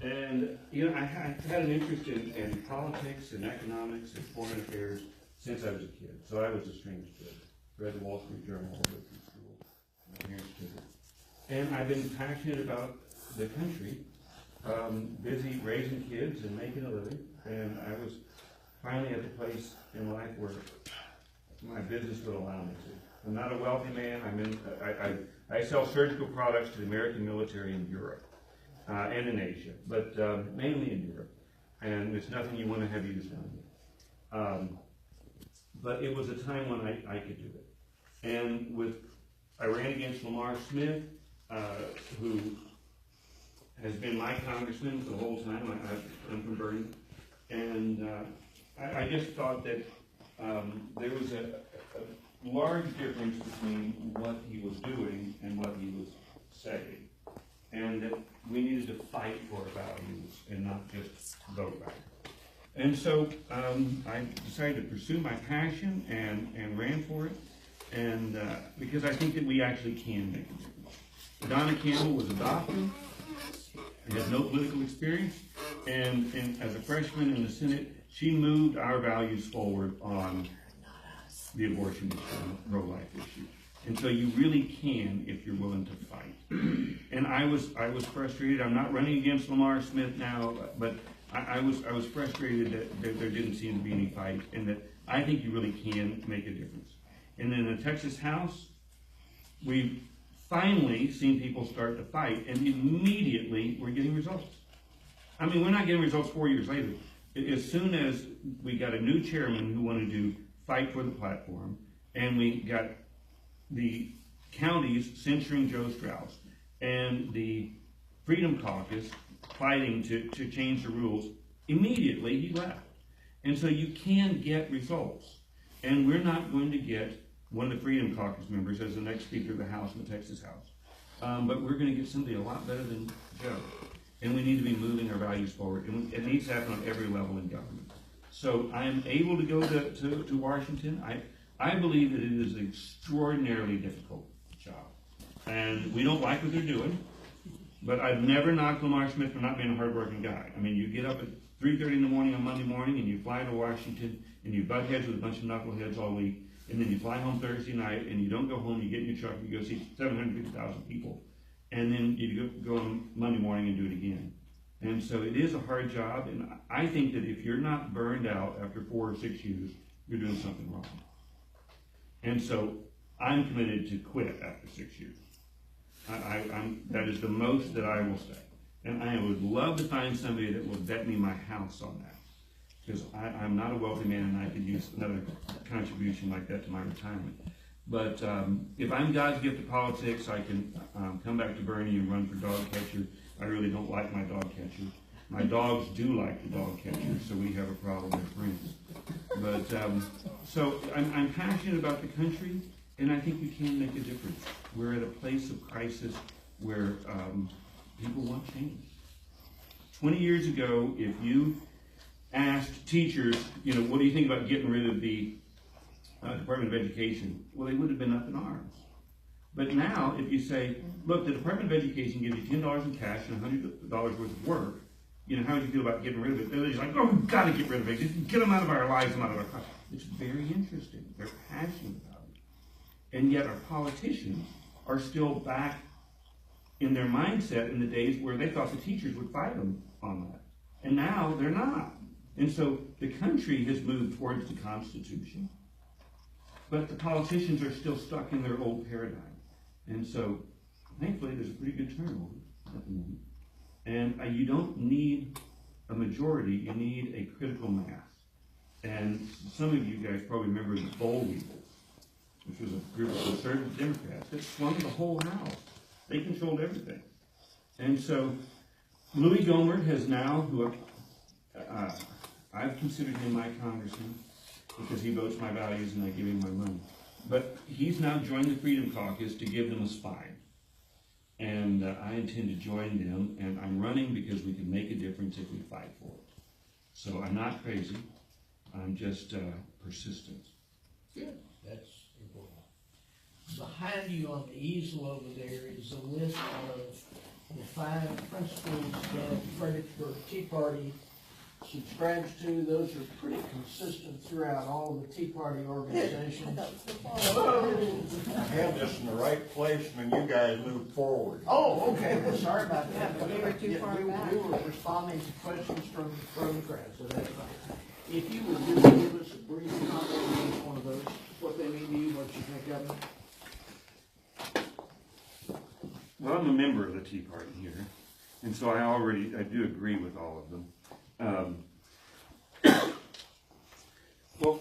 And, you know, I had an interest in politics and economics and foreign affairs since I was a kid. So I was a strange kid. Read the Wall Street Journal all the way through school. My parents did it. And I've been passionate about the country, busy raising kids and making a living. And I was finally at the place in life where my business would allow me to. I'm not a wealthy man. I sell surgical products to the American military in Europe and in Asia, but mainly in Europe. And it's nothing you want to have used on me. But it was a time when I could do it. And I ran against Lamar Smith, who has been my congressman the whole time. I'm from Bernie. And I just thought that there was a large difference between what he was doing and what he was saying. And that we needed to fight for our values and not just vote back. And so I decided to pursue my passion and ran for it. And because I think that we actually can make a difference. Donna Campbell was a doctor, had no political experience, and as a freshman in the Senate, she moved our values forward on the abortion issue, and pro-life issue. And so you really can if you're willing to fight. And I was frustrated. I'm not running against Lamar Smith now, but I was frustrated that there didn't seem to be any fight, and that I think you really can make a difference. And in the Texas House, we've finally seen people start to fight, and immediately we're getting results. I mean, we're not getting results 4 years later. As soon as we got a new chairman who wanted to fight for the platform, and we got the counties censuring Joe Strauss, and the Freedom Caucus fighting to change the rules, immediately he left. And so you can get results. And we're not going to get one of the Freedom Caucus members as the next Speaker of the House in the Texas House. But we're going to get somebody a lot better than Joe. And we need to be moving our values forward. And it needs to happen on every level in government. So I am able to go to Washington. I believe that it is an extraordinarily difficult job. And we don't like what they're doing. But I've never knocked Lamar Smith for not being a hardworking guy. I mean, you get up at 3:30 in the morning on Monday morning, and you fly to Washington, and you butt heads with a bunch of knuckleheads all week, and then you fly home Thursday night, and you don't go home, you get in your truck, you go see 750,000 people, and then you go on Monday morning and do it again. And so it is a hard job, and I think that if you're not burned out after 4 or 6 years, you're doing something wrong. And so I'm committed to quit after 6 years. That is the most that I will say. And I would love to find somebody that will vet me my house on that. Because I'm not a wealthy man, and I could use another contribution like that to my retirement. But if I'm God's gift to politics, I can come back to Bernie and run for dog catcher. I really don't like my dog catcher. My dogs do like the dog catcher, so we have a problem with friends. But so I'm passionate about the country, and I think we can make a difference. We're at a place of crisis where people want change. 20 years ago, if you asked teachers, you know, what do you think about getting rid of the Department of Education? Well, they would have been up in arms. But now, if you say, look, the Department of Education gives you $10 in cash and $100 worth of work, you know, how do you feel about getting rid of it? They're just like, oh, we've got to get rid of it. Just get them out of our lives and out of our country. It's very interesting. They're passionate about it. And yet our politicians are still back in their mindset in the days where they thought the teachers would fight them on that. And now they're not. And so the country has moved towards the Constitution, but the politicians are still stuck in their old paradigm. And so thankfully there's a pretty good turnover at the moment. And you don't need a majority, you need a critical mass. And some of you guys probably remember the Boll Weevils, which was a group of conservative Democrats that swung the whole House. They controlled everything. And so Louis Gohmert has now, who I've considered him my congressman because he votes my values and I give him my money. But he's now joined the Freedom Caucus to give them a spine. And I intend to join them, and I'm running because we can make a difference if we fight for it. So I'm not crazy. I'm just persistent. Good. That's important. Behind you on the easel over there is a list of the 5 principles that Fredericksburg Tea Party subscribes to. Those are pretty consistent throughout all the Tea Party organizations. I have this in the right place when you guys move forward. Oh, okay, well, sorry about that. Yeah, we were too far back. We were responding to questions from the crowd, so that's fine. If you would just give us a brief comment on each one of those, what they mean to you, what you think of them. Well, I'm a member of the Tea Party here, and so I do agree with all of them. Well,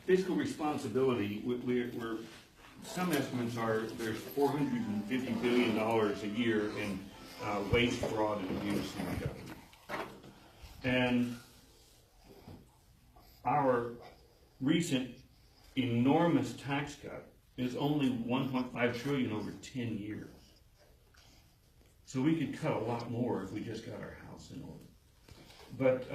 fiscal responsibility, we're some estimates are there's $450 billion a year in waste, fraud, and abuse in the government. And our recent enormous tax cut is only $1.5 trillion over 10 years. So we could cut a lot more if we just got our house in order. But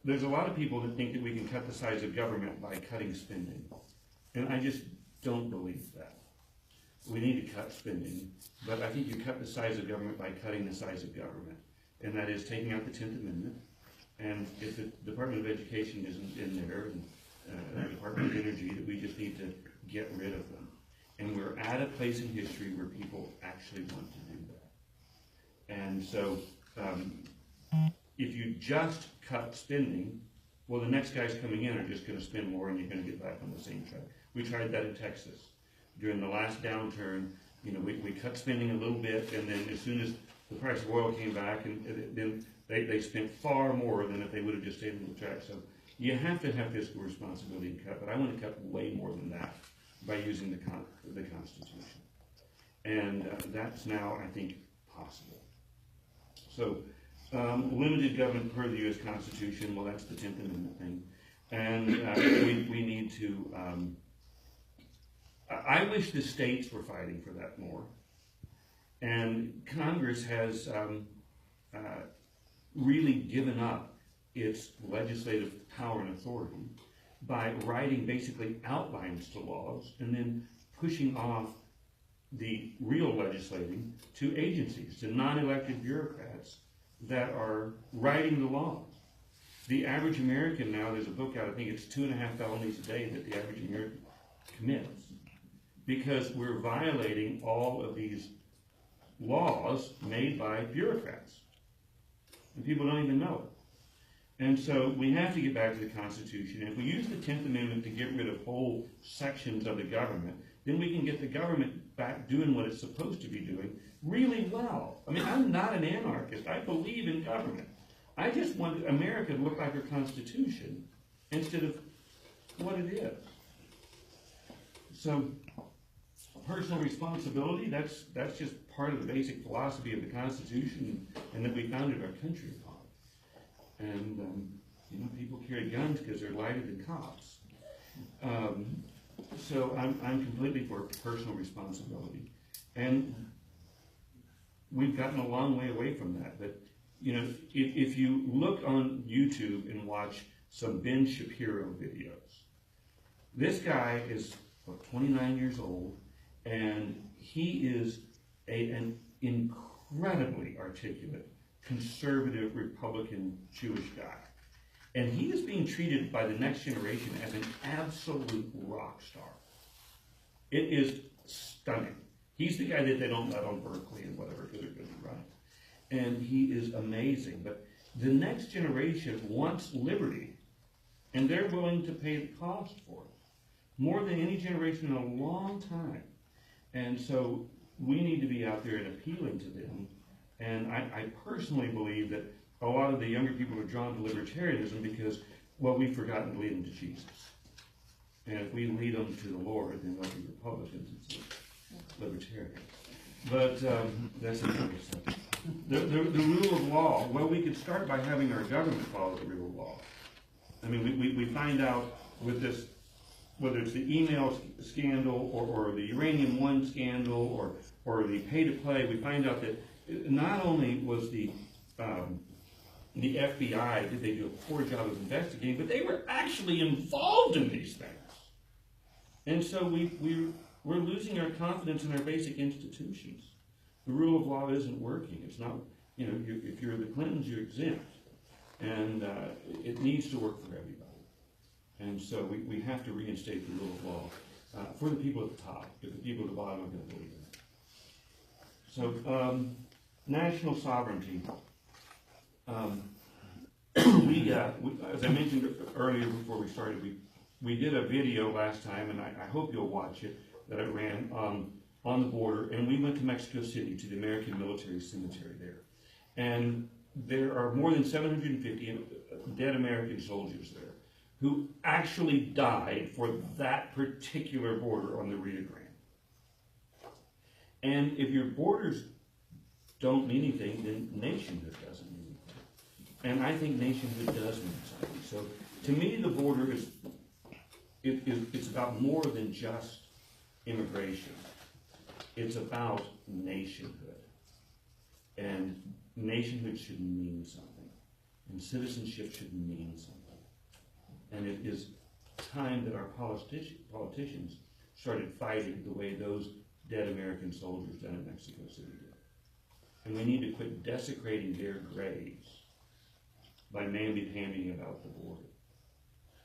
there's a lot of people that think that we can cut the size of government by cutting spending. And I just don't believe that. We need to cut spending, but I think you cut the size of government by cutting the size of government. And that is taking out the 10th Amendment. And if the Department of Education isn't in there, and the Department of Energy, that we just need to get rid of them. And we're at a place in history where people actually want to do that. And so, if you just cut spending, well, the next guys coming in are just going to spend more, and you're going to get back on the same track. We tried that in Texas. During the last downturn, we cut spending a little bit, and then as soon as the price of oil came back, and then they spent far more than if they would have just stayed on the track. So you have to have fiscal responsibility and cut, but I want to cut way more than that by using the Constitution. And that's now, I think, possible. So, limited government per the U.S. Constitution, well, that's the 10th Amendment thing. And we need to, I wish the states were fighting for that more. And Congress has really given up its legislative power and authority by writing basically outlines to laws and then pushing off the real legislating to agencies, to non-elected bureaucrats that are writing the laws. The average American now, there's a book out, I think it's 2.5 felonies a day that the average American commits, because we're violating all of these laws made by bureaucrats. And people don't even know it. And so we have to get back to the Constitution. If we use the 10th Amendment to get rid of whole sections of the government, then we can get the government back doing what it's supposed to be doing really well. I mean, I'm not an anarchist. I believe in government. I just want America to look like our Constitution instead of what it is. So, personal responsibility, that's just part of the basic philosophy of the Constitution and that we founded our country upon. And, people carry guns because they're lighter than cops. So I'm completely for personal responsibility. And we've gotten a long way away from that. But, if you look on YouTube and watch some Ben Shapiro videos, this guy is 29 years old, and he is an incredibly articulate, conservative, Republican, Jewish guy. And he is being treated by the next generation as an absolute rock star. It is stunning. He's the guy that they don't let on Berkeley and whatever because they're going to be right. And he is amazing. But the next generation wants liberty, and they're willing to pay the cost for it. More than any generation in a long time. And so we need to be out there and appealing to them. And I personally believe that a lot of the younger people are drawn to libertarianism because, well, we've forgotten to lead them to Jesus. And if we lead them to the Lord, then they'll be Republicans instead of libertarians. But that's another subject. The rule of law, well, we could start by having our government follow the rule of law. I mean, we find out with this, whether it's the email scandal or the Uranium One scandal or the pay-to-play, we find out that not only was the FBI, did they do a poor job of investigating, but they were actually involved in these things. And so we We're losing our confidence in our basic institutions. The rule of law isn't working. It's not, if you're the Clintons, you're exempt. And it needs to work for everybody. And so we have to reinstate the rule of law for the people at the top, because the people at the bottom are going to believe it. So, national sovereignty. As I mentioned earlier before we started, we did a video last time, and I hope you'll watch it, that I ran on the border, and we went to Mexico City to the American Military Cemetery there. And there are more than 750 dead American soldiers there who actually died for that particular border on the Rio Grande. And if your borders don't mean anything, then nationhood doesn't mean anything. And I think nationhood does mean something. So to me, the border it's about more than just immigration. It's about nationhood. And nationhood should mean something. And citizenship should mean something. And it is time that our politicians started fighting the way those dead American soldiers down in Mexico City did. And we need to quit desecrating their graves by namby-pambying about the border.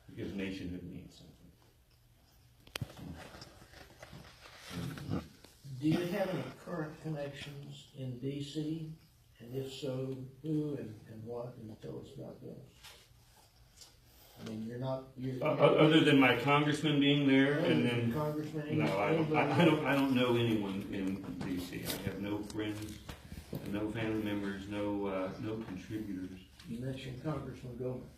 Because nationhood means something. Do you have any current connections in D.C.? And if so, who and what? And tell us about those. I mean, other than my congressman being there, and then congressman. No, I don't know anyone in D.C. I have no friends, no family members, no contributors. You mentioned Congressman Goldman.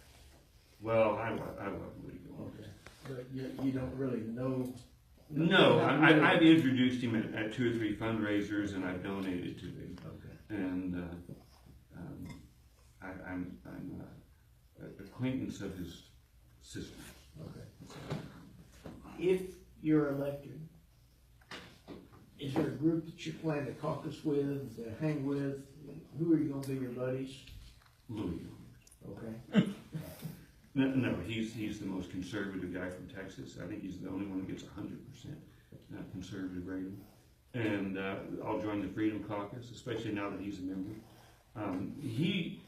Well, I love Woody Goldman. Okay, but you don't really know. No, I've introduced him at 2 or 3 fundraisers, and I've donated to him. Okay. And I'm acquaintance of his sister. Okay. If you're elected, is there a group that you plan to caucus with, to hang with? Who are you going to be your buddies? Louis. Okay. No, he's the most conservative guy from Texas. I think he's the only one that gets 100% conservative rating. And I'll join the Freedom Caucus, especially now that he's a member. He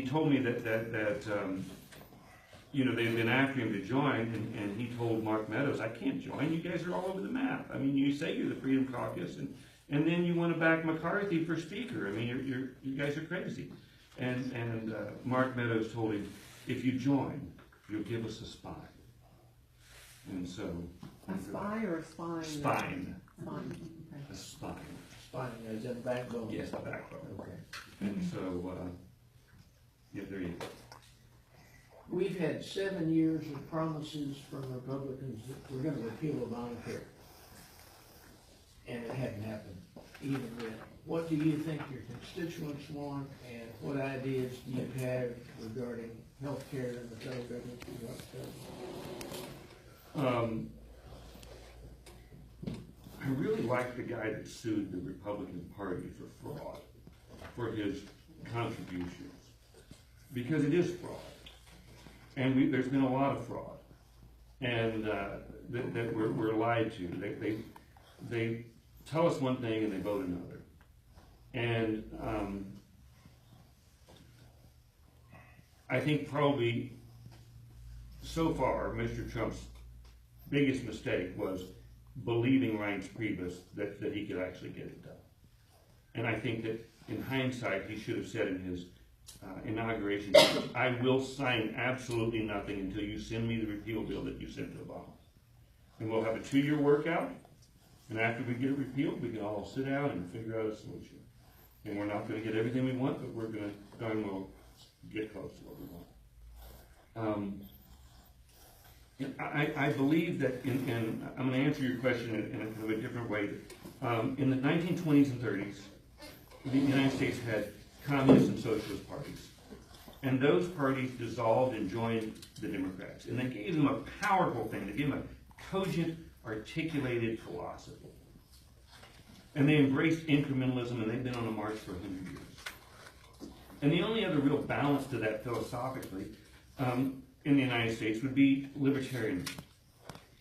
told me that they've been after him to join, and he told Mark Meadows, I can't join. You guys are all over the map. I mean, you say you're the Freedom Caucus, and then you want to back McCarthy for Speaker. I mean, you guys are crazy. And Mark Meadows told him, if you join, you'll give us a spine. And so... A spy or a spine? Spine. Spine. Okay. A spine. Spine is in the backbone. Yes, the backbone. Okay. And so, there you go. We've had 7 years of promises from Republicans that we're going to repeal Obamacare. And it hadn't happened even then. What do you think your constituents want, and what ideas do you have regarding health care in the federal government? I really like the guy that sued the Republican Party for fraud, for his contributions, because it is fraud. And there's been a lot of fraud, and that we're lied to. They tell us one thing and they vote another. And I think probably so far Mr. Trump's biggest mistake was believing Reince Priebus that he could actually get it done. And I think that in hindsight he should have said in his inauguration speech, I will sign absolutely nothing until you send me the repeal bill that you sent to Obama. And we'll have a 2-year workout, and after we get it repealed, we can all sit down and figure out a solution. And we're not going to get everything we want, but we're going to darn well get close to what we want. I believe that, and I'm going to answer your question in a kind of a different way. In the 1920s and 30s, the United States had communist and socialist parties. And those parties dissolved and joined the Democrats. And they gave them a powerful thing. They gave them a cogent, articulated philosophy. And they embraced incrementalism, and they've been on a march for 100 years. And the only other real balance to that philosophically in the United States would be libertarianism.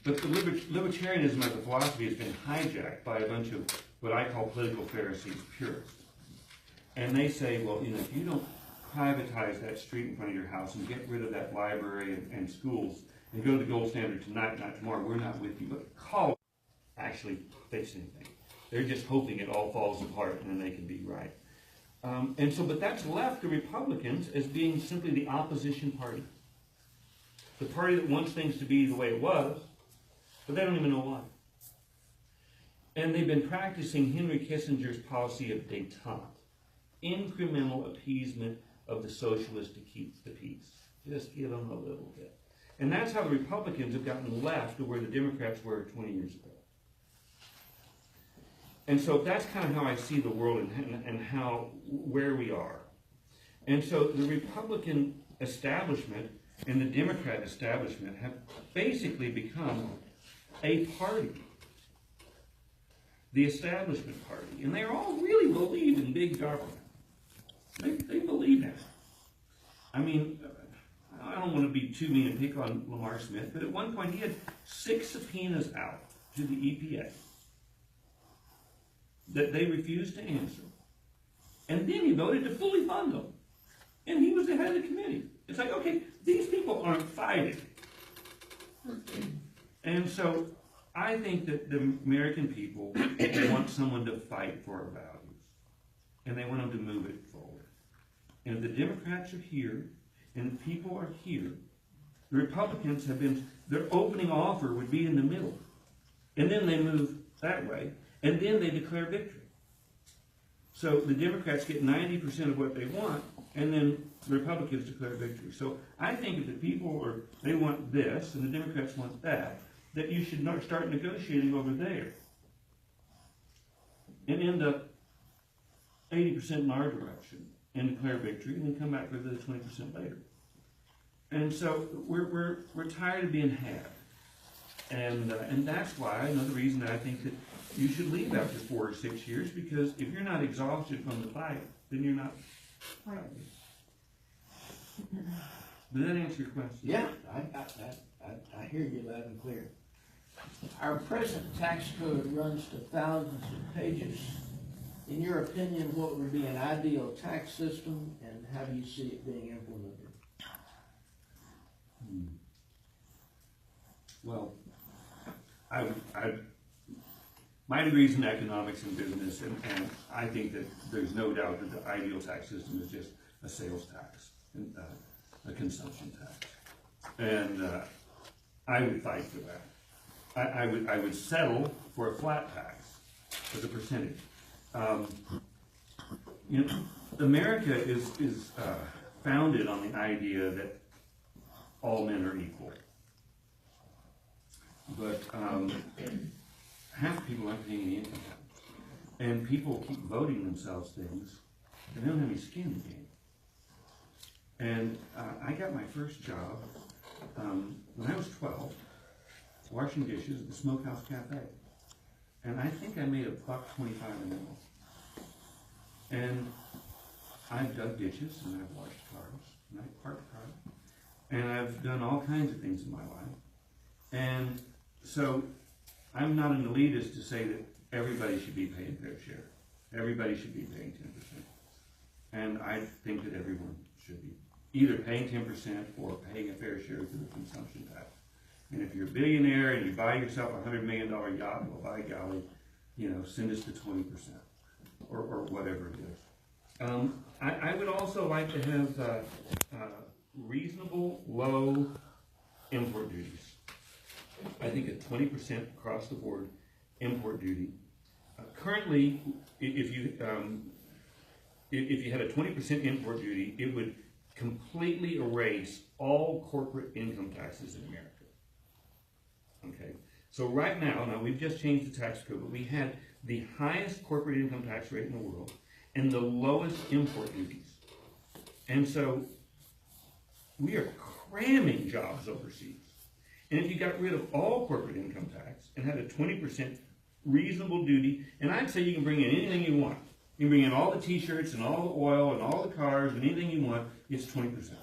But the libertarianism as a philosophy has been hijacked by a bunch of what I call political Pharisees, purists. And they say, well, you know, if you don't privatize that street in front of your house and get rid of that library and schools and go to the gold standard tonight, not tomorrow, we're not with you. But call actually fix anything. They're just hoping it all falls apart and then they can be right. But that's left the Republicans as being simply the opposition party. The party that wants things to be the way it was, but they don't even know why. And they've been practicing Henry Kissinger's policy of détente, incremental appeasement of the socialists to keep the peace. Just give them a little bit. And that's how the Republicans have gotten left to where the Democrats were 20 years ago. And so that's kind of how I see the world and where we are. And so the Republican establishment and the Democrat establishment have basically become a party. The establishment party. And they all really believe in big government. They believe that. I mean, I don't want to be too mean and pick on Lamar Smith, but at one point he had 6 subpoenas out to the EPA that they refused to answer. And then he voted to fully fund them. And he was the head of the committee. It's like, okay, these people aren't fighting. And so I think that the American people want someone to fight for our values. And they want them to move it forward. And if the Democrats are here, and the people are here, the Republicans have been, their opening offer would be in the middle. And then they move that way. And then they declare victory. So the Democrats get 90% of what they want, and then the Republicans declare victory. So I think if the people they want this, and the Democrats want that you should not start negotiating over there. And end up 80% in our direction, and declare victory, and then come back for the 20% later. And so we're tired of being had. And that's why, another reason that I think that you should leave after 4 or 6 years, because if you're not exhausted from the fight, then you're not fighting. Does that answer your question? Yeah, I hear you loud and clear. Our present tax code runs to thousands of pages. In your opinion, what would be an ideal tax system, and how do you see it being implemented? Well, my degree's in economics and business, and I think that there's no doubt that the ideal tax system is just a sales tax, and, a consumption tax. And I would fight for that. I would settle for a flat tax as a percentage. You know, America is founded on the idea that all men are equal. But half the people aren't paying any income tax. And people keep voting themselves things, and they don't have any skin in the game. And I got my first job when I was 12, washing dishes at the Smokehouse Cafe. And I think I made $1.25 an hour. And I've dug ditches, and I've washed cars, and I've parked cars, and I've done all kinds of things in my life. And so I'm not an elitist to say that everybody should be paying fair share. Everybody should be paying 10%. And I think that everyone should be either paying 10% or paying a fair share through the consumption tax. And if you're a billionaire and you buy yourself a $100 million yacht, well, by golly, you know, send us to 20% or whatever it is. I would also like to have reasonable low import duties. I think at 20% across the board import duty. Currently, if you had a 20% import duty, it would completely erase all corporate income taxes in America. Okay, so right now we've just changed the tax code, but we had the highest corporate income tax rate in the world and the lowest import duties. And so we are cramming jobs overseas. And if you got rid of all corporate income tax and had a 20% reasonable duty, and I'd say you can bring in anything you want. You can bring in all the t-shirts and all the oil and all the cars and anything you want, it's 20%.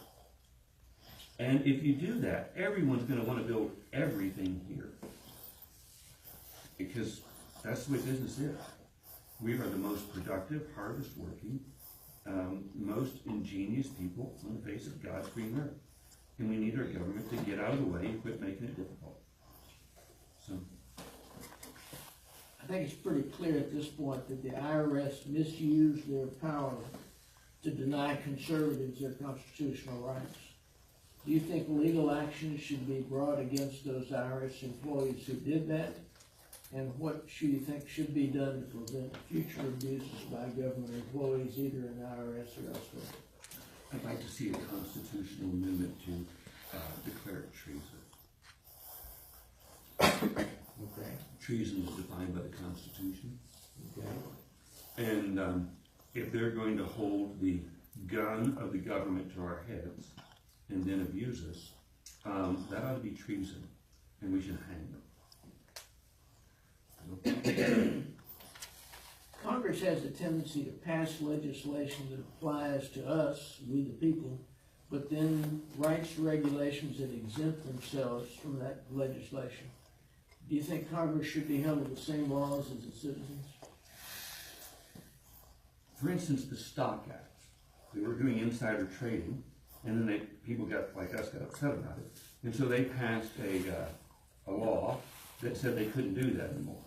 And if you do that, everyone's going to want to build everything here. because that's the way business is. We are the most productive, hardest working, most ingenious people on the face of God's green earth. And we need our government to get out of the way and quit making it difficult. So, I think it's pretty clear at this point that the IRS misused their power to deny conservatives their constitutional rights. Do you think legal action should be brought against those IRS employees who did that? And what should you think should be done to prevent future abuses by government employees, either in the IRS or elsewhere? I'd like to see a constitutional amendment to declare it treason. Okay. Treason is defined by the Constitution. Okay. And if they're going to hold the gun of the government to our heads and then abuse us, that ought to be treason, and we should hang them. Congress has a tendency to pass legislation that applies to us, we the people, but then writes regulations that exempt themselves from that legislation. Do you think Congress should be held to the same laws as the citizens? For instance, the Stock Act. They were doing insider trading, and then people like us got upset about it. And so they passed a law that said they couldn't do that anymore.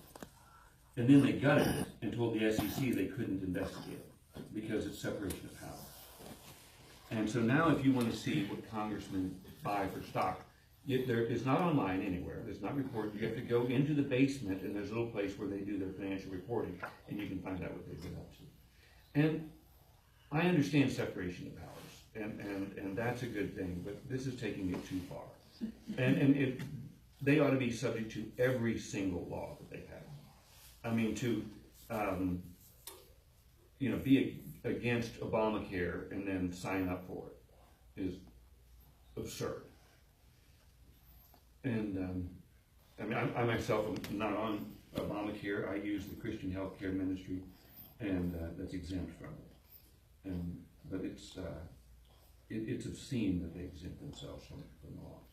And then they gutted it and told the SEC they couldn't investigate it because it's separation of powers. And so now if you want to see what congressmen buy for stock, it's not online anywhere. It's not reported. You have to go into the basement, and there's a little place where they do their financial reporting, and you can find out what they've been up to. And I understand separation of powers, and that's a good thing, but this is taking it too far. And they ought to be subject to every single law that they have. I mean, to be against Obamacare and then sign up for it is absurd. And I mean, I myself am not on Obamacare. I use the Christian Healthcare Ministry, and that's exempt from it. But it's obscene that they exempt themselves from the laws.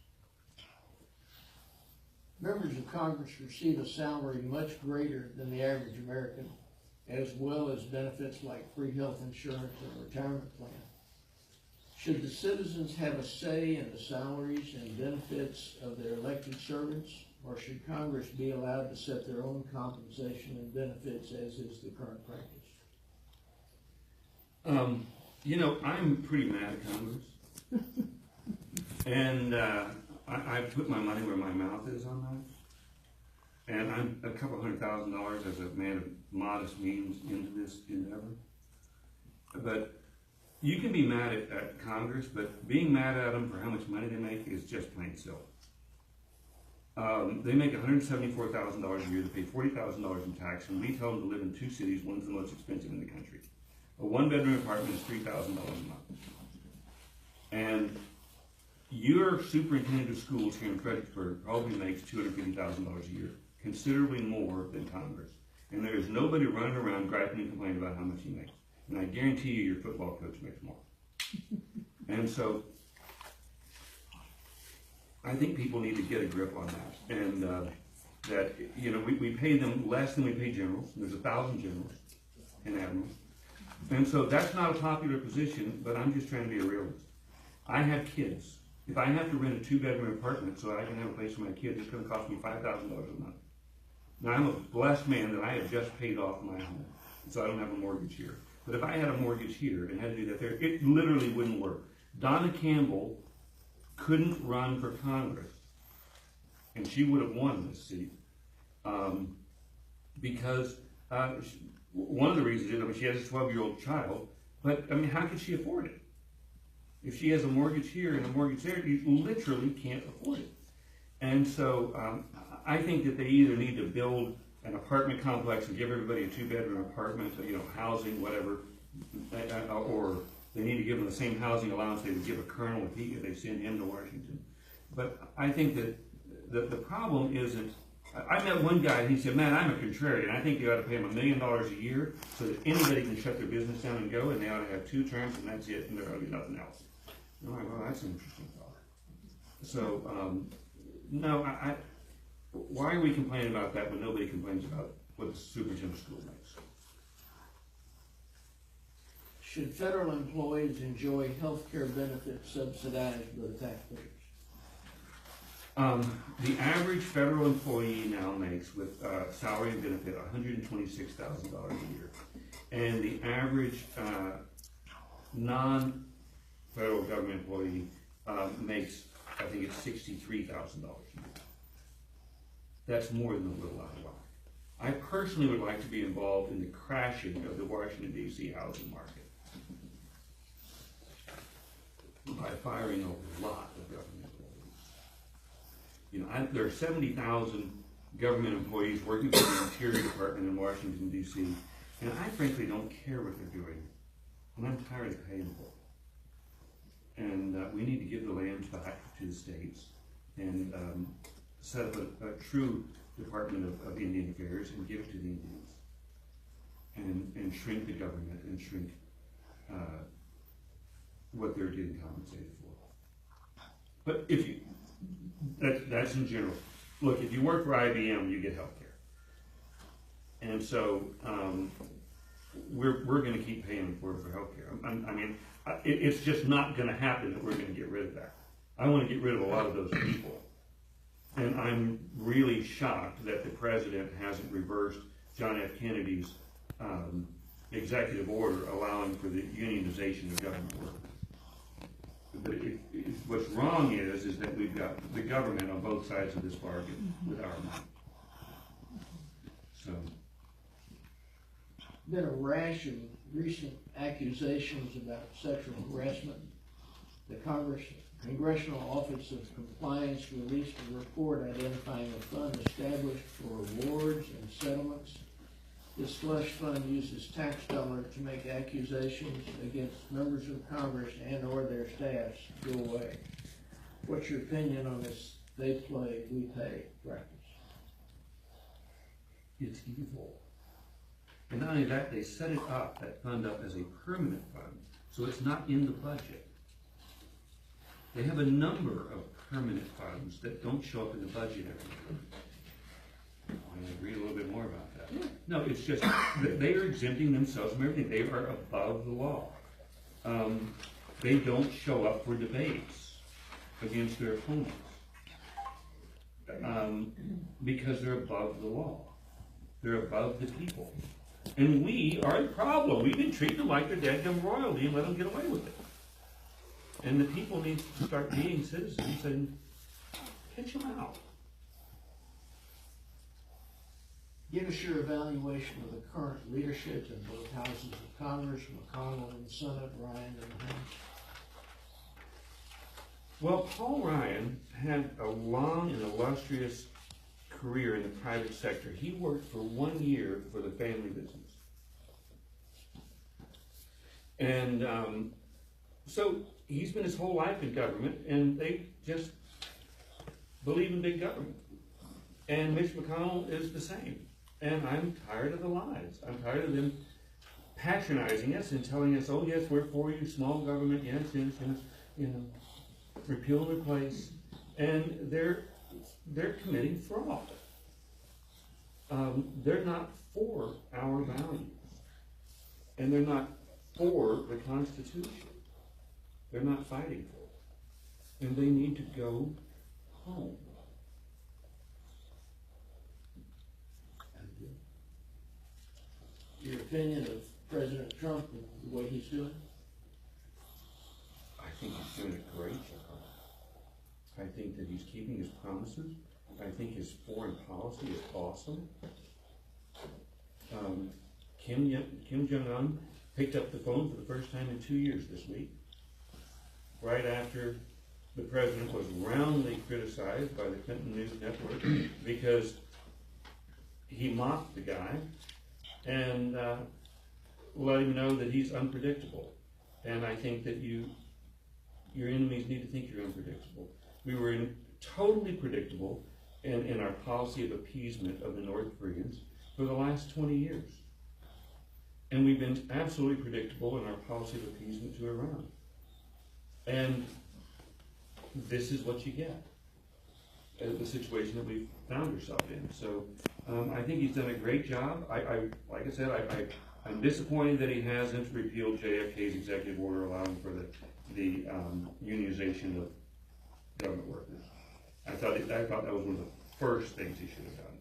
Members of Congress receive a salary much greater than the average American, as well as benefits like free health insurance and retirement plan. Should the citizens have a say in the salaries and benefits of their elected servants, or should Congress be allowed to set their own compensation and benefits as is the current practice? I'm pretty mad at Congress. And I put my money where my mouth is on that. And I'm a couple $100,000 as a man of modest means into this endeavor. But you can be mad at Congress, but being mad at them for how much money they make is just plain silly. They make $174,000 a year. They pay $40,000 in tax, and we tell them to live in two cities. One's the most expensive in the country. A one-bedroom apartment is $3,000 a month. And your superintendent of schools here in Fredericksburg probably makes $250,000 a year, considerably more than Congress. And there is nobody running around griping and complaining about how much he makes. And I guarantee you your football coach makes more. And so I think people need to get a grip on that. And that, we pay them less than we pay generals. There's 1,000 generals and admirals. And so that's not a popular position, but I'm just trying to be a realist. I have kids. If I have to rent a 2-bedroom apartment so I can have a place for my kids, it's going to cost me $5,000 a month. Now, I'm a blessed man that I have just paid off my home, so I don't have a mortgage here. But if I had a mortgage here and had to do that there, it literally wouldn't work. Donna Campbell couldn't run for Congress, and she would have won this seat because one of the reasons is she has a 12-year-old child, but how could she afford it? If she has a mortgage here and a mortgage there, you literally can't afford it. And so I think that they either need to build an apartment complex and give everybody a 2-bedroom apartment, housing, whatever, or they need to give them the same housing allowance they would give a colonel if they send him to Washington. But I think that the problem isn't. I met one guy and he said, "Man, I'm a contrarian. I think you ought to pay them $1 million a year so that anybody can shut their business down and go, and they ought to have 2 terms and that's it, and there ought to be nothing else." I'm like, "Well, that's an interesting thought." So, no, why are we complaining about that when nobody complains about what the superintendent of school makes? Should federal employees enjoy health care benefits subsidized by the taxpayers? The average federal employee now makes with salary and benefit $126,000 a year. And the average non-federal government employee makes, I think it's $63,000 a year. That's more than a little out of whack. I personally would like to be involved in the crashing of the Washington D.C. housing market by firing a lot of government employees. You know, there are 70,000 government employees working for the Interior Department in Washington D.C., and I frankly don't care what they're doing, and I'm tired of paying for it. And we need to give the land back to the states and set up a true Department of Indian Affairs and give it to the Indians, and shrink the government and shrink what they're getting compensated for. But if you, that's in general. Look, if you work for IBM, you get health care. And so we're going to keep paying for health care. I mean, it's just not going to happen that we're going to get rid of that. I want to get rid of a lot of those people. And I'm really shocked that the president hasn't reversed John F. Kennedy's executive order allowing for the unionization of government workers. But what's wrong is that we've got the government on both sides of this bargain with our money. So. Been a rash of recent accusations about sexual harassment. The Congressional Office of Compliance released a report identifying a fund established for awards and settlements. This slush fund uses tax dollars to make accusations against members of Congress and or their staffs go away. What's your opinion on this they play, we pay practice? It's evil. And not only that, they set it up, that fund up as a permanent fund, so it's not in the budget. They have a number of permanent funds that don't show up in the budget every year. I want to read a little bit more about that. No, it's just that they are exempting themselves from everything. They are above the law. They don't show up for debates against their opponents because they're above the law. They're above the people. And we are a problem. We've been treating them like they're dadgum royalty and let them get away with it. And the people need to start being citizens and pitch them out. Give us your evaluation of the current leadership in both houses of Congress, McConnell in the Senate, Ryan in the House. Well, Paul Ryan had a long and illustrious career in the private sector. He worked for 1 year for the family business. And so he's been his whole life in government, and they just believe in big government. And Mitch McConnell is the same. And I'm tired of the lies. I'm tired of them patronizing us and telling us, oh yes, we're for you, small government, yes, yes, yes, you know, repeal and replace. And they're committing fraud. They're not for our values. And they're not for the Constitution. They're not fighting for it. And they need to go home. Your opinion of President Trump and the way he's doing? I think he's doing a great job. I think that he's keeping his promises. I think his foreign policy is awesome. Kim Jong-un picked up the phone for the first time in 2 years this week, right after the president was roundly criticized by the Clinton News Network because he mocked the guy and let him know that he's unpredictable. And I think that your enemies need to think you're unpredictable. We were totally predictable in our policy of appeasement of the North Koreans for the last 20 years. And we've been absolutely predictable in our policy of appeasement to Iran. And this is what you get. the situation that we found ourselves in. So I think he's done a great job. Like I said, I'm disappointed that he hasn't repealed JFK's executive order allowing for the unionization of government workers. I thought that was one of the first things he should have done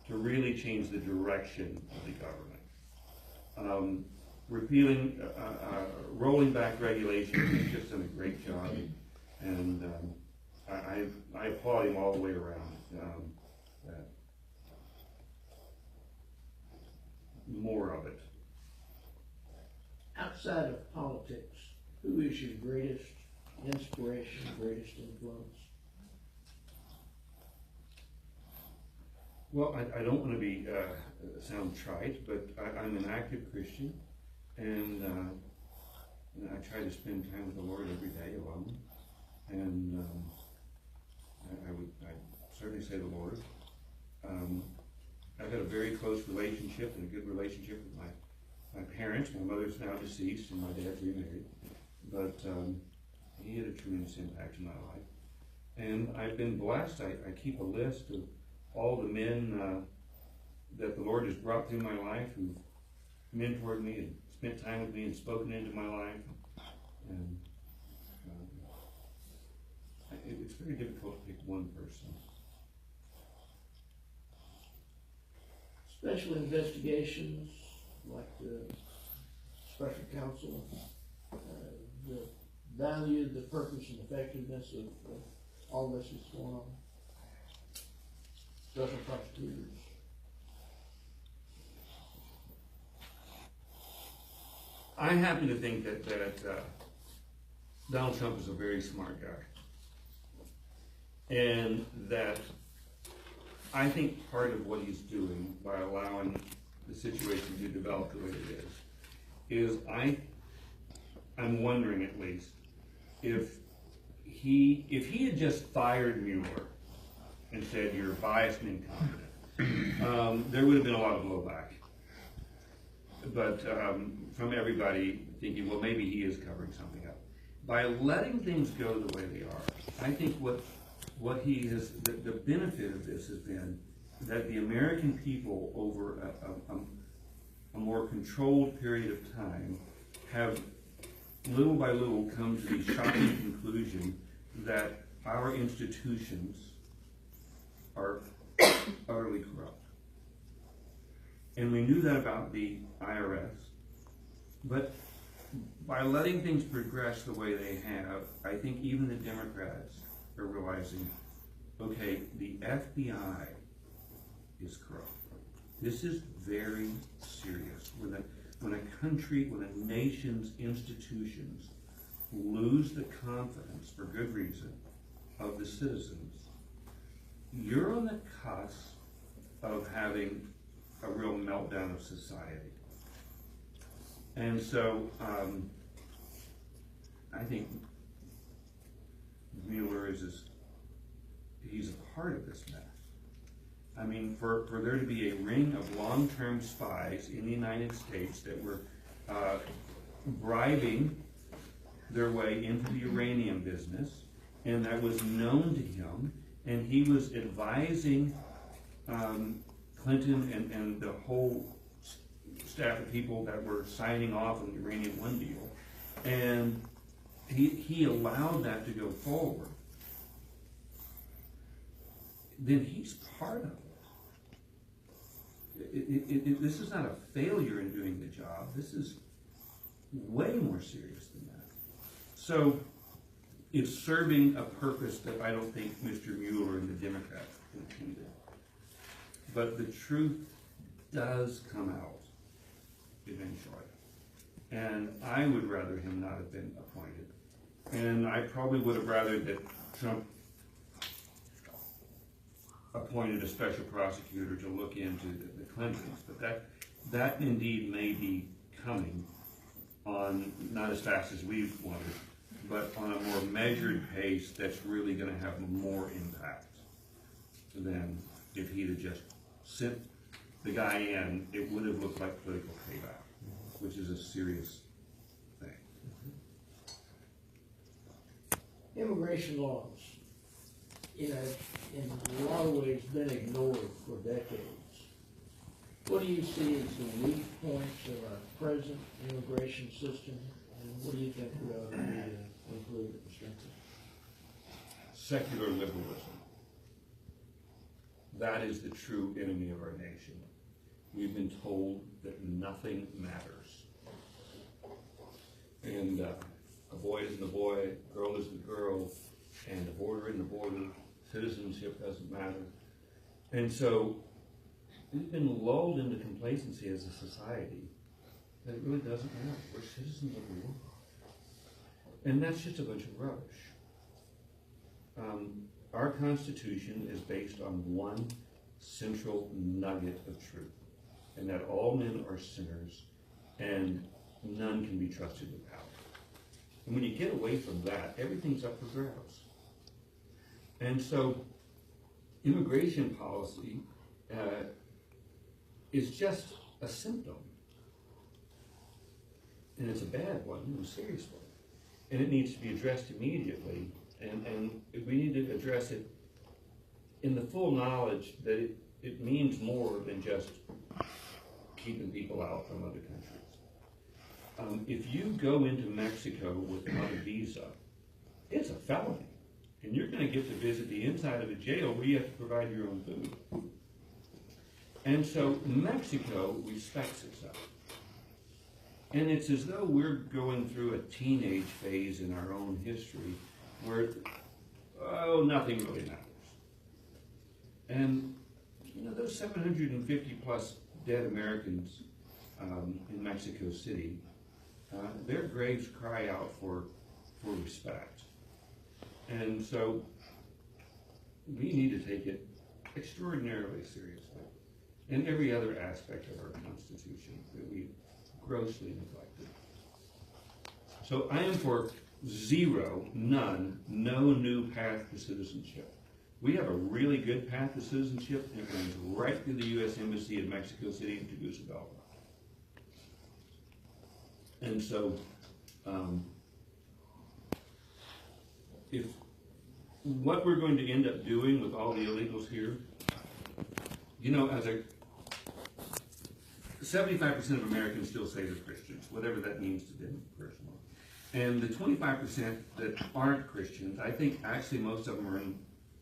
to really change the direction of the government. Repealing, rolling back regulations, he's just done a great job, and I applaud him all the way around. More of it. Outside of politics, who is your greatest inspiration, greatest influence? Well, I don't want to be sound trite, but I'm an active Christian, and I try to spend time with the Lord every day alone. And I certainly say the Lord. I've had a very close relationship and a good relationship with my parents. My mother's now deceased, and my dad's remarried, but he had a tremendous impact in my life. And I've been blessed. I keep a list of all the men that the Lord has brought through my life who've mentored me and spent time with me and spoken into my life. And it's very difficult to pick one person. Special investigations, like the special counsel, the value, the purpose, and effectiveness of all this that's going on. Special prosecutors. I happen to think that Donald Trump is a very smart guy. And that I think part of what he's doing by allowing the situation to develop the way it is I'm wondering at least if he had just fired Mueller and said you're biased and incompetent, there would have been a lot of blowback. But from everybody thinking, well, maybe he is covering something up. By letting things go the way they are, I think what he has, the benefit of this has been that the American people over a more controlled period of time have little by little come to the shocking conclusion that our institutions are utterly corrupt. And we knew that about the IRS, but by letting things progress the way they have, I think even the Democrats are realizing, okay, the FBI is corrupt. This is very serious. When a country, when a nation's institutions lose the confidence, for good reason, of the citizens, you're on the cusp of having a real meltdown of society. And so, I think Mueller he's a part of this mess. I mean, for there to be a ring of long-term spies in the United States that were bribing their way into the uranium business, and that was known to him, and he was advising Clinton and the whole staff of people that were signing off on the Uranium One deal, and he allowed that to go forward. Then he's part of it. This is not a failure in doing the job. This is way more serious than that. So it's serving a purpose that I don't think Mr. Mueller and the Democrats intended. But the truth does come out eventually. And I would rather him not have been appointed. And I probably would have rather that Trump appointed a special prosecutor to look into the Clintons. But that indeed may be coming on, not as fast as we wanted, but on a more measured pace that's really going to have more impact than if he'd have just sent the guy in. It would have looked like political payback, which is a serious thing. Immigration laws. you know, in a lot of ways been ignored for decades. What do you see as the weak points of our present immigration system, and what do you think we ought to be improved and strengthened? Secular liberalism. That is the true enemy of our nation. We've been told that nothing matters. And a boy isn't a boy, a girl isn't a girl, and a border isn't a border, citizenship doesn't matter. And so we've been lulled into complacency as a society that it really doesn't matter. We're citizens of the world. And that's just a bunch of rubbish. Our Constitution is based on one central nugget of truth, and that all men are sinners, and none can be trusted with power. And when you get away from that, everything's up for grabs. And so, immigration policy is just a symptom. And it's a bad one, a serious one. And it needs to be addressed immediately. And we need to address it in the full knowledge that it means more than just keeping people out from other countries. If you go into Mexico without a visa, it's a felony. And you're going to get to visit the inside of a jail where you have to provide your own food. And so Mexico respects itself. And it's as though we're going through a teenage phase in our own history where, nothing really matters. And, you know, those 750 plus dead Americans in Mexico City, their graves cry out for respect. And so we need to take it extraordinarily seriously in every other aspect of our Constitution that we grossly neglected. So I am for zero, none, no new path to citizenship. We have a really good path to citizenship, and it runs right through the U.S. Embassy in Mexico City and Tegucigalpa. And so, if what we're going to end up doing with all the illegals here, you know, as 75% of Americans still say they're Christians, whatever that means to them personally. And the 25% that aren't Christians, I think actually most of them are in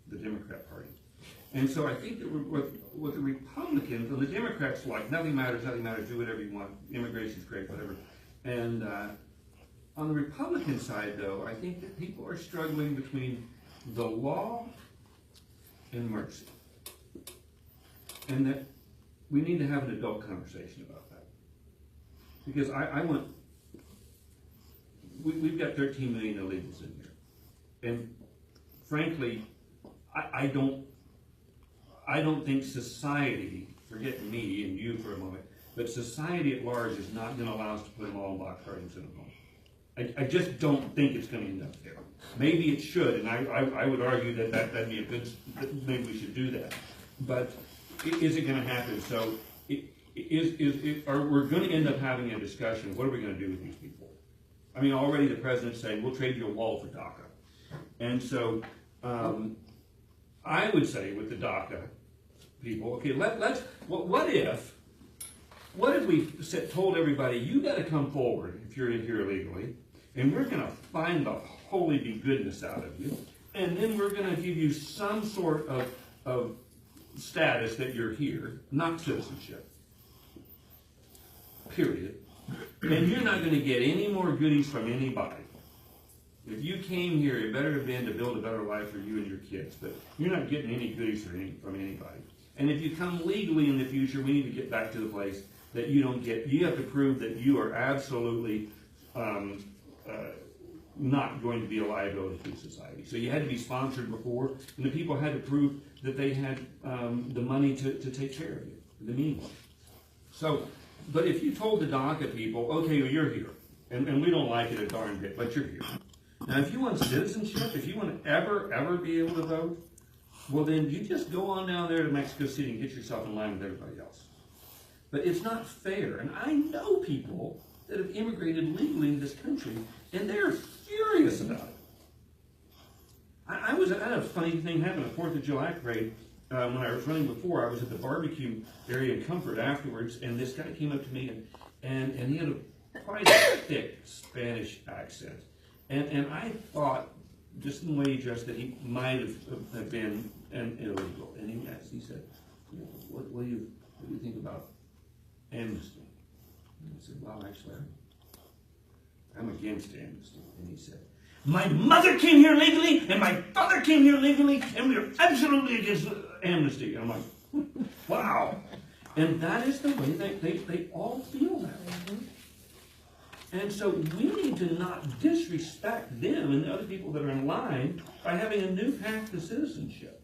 the Democrat Party. And so I think that with the Republicans, and the Democrats like, nothing matters, do whatever you want, immigration's great, whatever. And on the Republican side, though, I think that people are struggling between the law and mercy. And that we need to have an adult conversation about that. Because we've got 13 million illegals in here. And frankly, I don't think society, forget me and you for a moment, but society at large is not going to allow us to put them all in box gardens in a home. I just don't think it's going to end up there. Maybe it should, and I would argue that'd be a good, maybe we should do that. But is it going to happen? So we're going to end up having a discussion, what are we going to do with these people? I mean, already the president's saying, we'll trade you a wall for DACA. And so I would say with the DACA people, okay, what if we told everybody, you got to come forward if you're in here illegally, and we're going to find the holy be goodness out of you, and then we're going to give you some sort of status that you're here, not citizenship, period, and you're not going to get any more goodies from anybody. If you came here, it better have been to build a better life for you and your kids, but you're not getting any goodies from anybody. And if you come legally in the future, we need to get back to the place that you have to prove that you are absolutely not going to be a liability to society. So you had to be sponsored before, and the people had to prove that they had the money to take care of you, the means. So, but if you told the DACA people, okay, well, you're here, and we don't like it a darn bit, but you're here. Now, if you want citizenship, if you want to ever be able to vote, well, then you just go on down there to Mexico City and get yourself in line with everybody else. But it's not fair. And I know people that have immigrated legally into this country, and they're furious about it. I I had a funny thing happen at 4th of July parade. When I was running before, I was at the barbecue area in Comfort afterwards, and this guy came up to me, and he had quite a thick Spanish accent. And I thought, just in the way he dressed, that he might have been an illegal. And he said, what do you think about amnesty? And I said, well, actually, I'm against amnesty. And he said, my mother came here legally, and my father came here legally, and we are absolutely against amnesty. And I'm like, wow. And that is the way they all feel that way. And so we need to not disrespect them and the other people that are in line by having a new path to citizenship.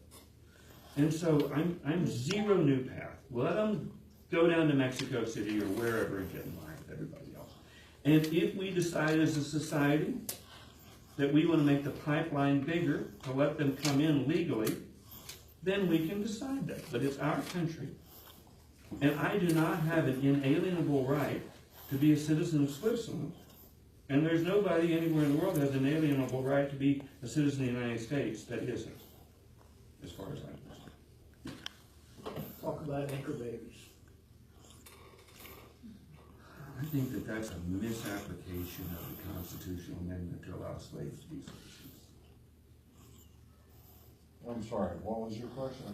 And so I'm zero new path. Let them go down to Mexico City or wherever and get in line with everybody else. And if we decide as a society that we want to make the pipeline bigger to let them come in legally, then we can decide that. But it's our country. And I do not have an inalienable right to be a citizen of Switzerland. And there's nobody anywhere in the world that has an inalienable right to be a citizen of the United States that isn't, as far as I'm concerned. Talk about anchor babies. I think that that's a misapplication of the constitutional amendment to allow slaves to be citizens. I'm sorry, what was your question?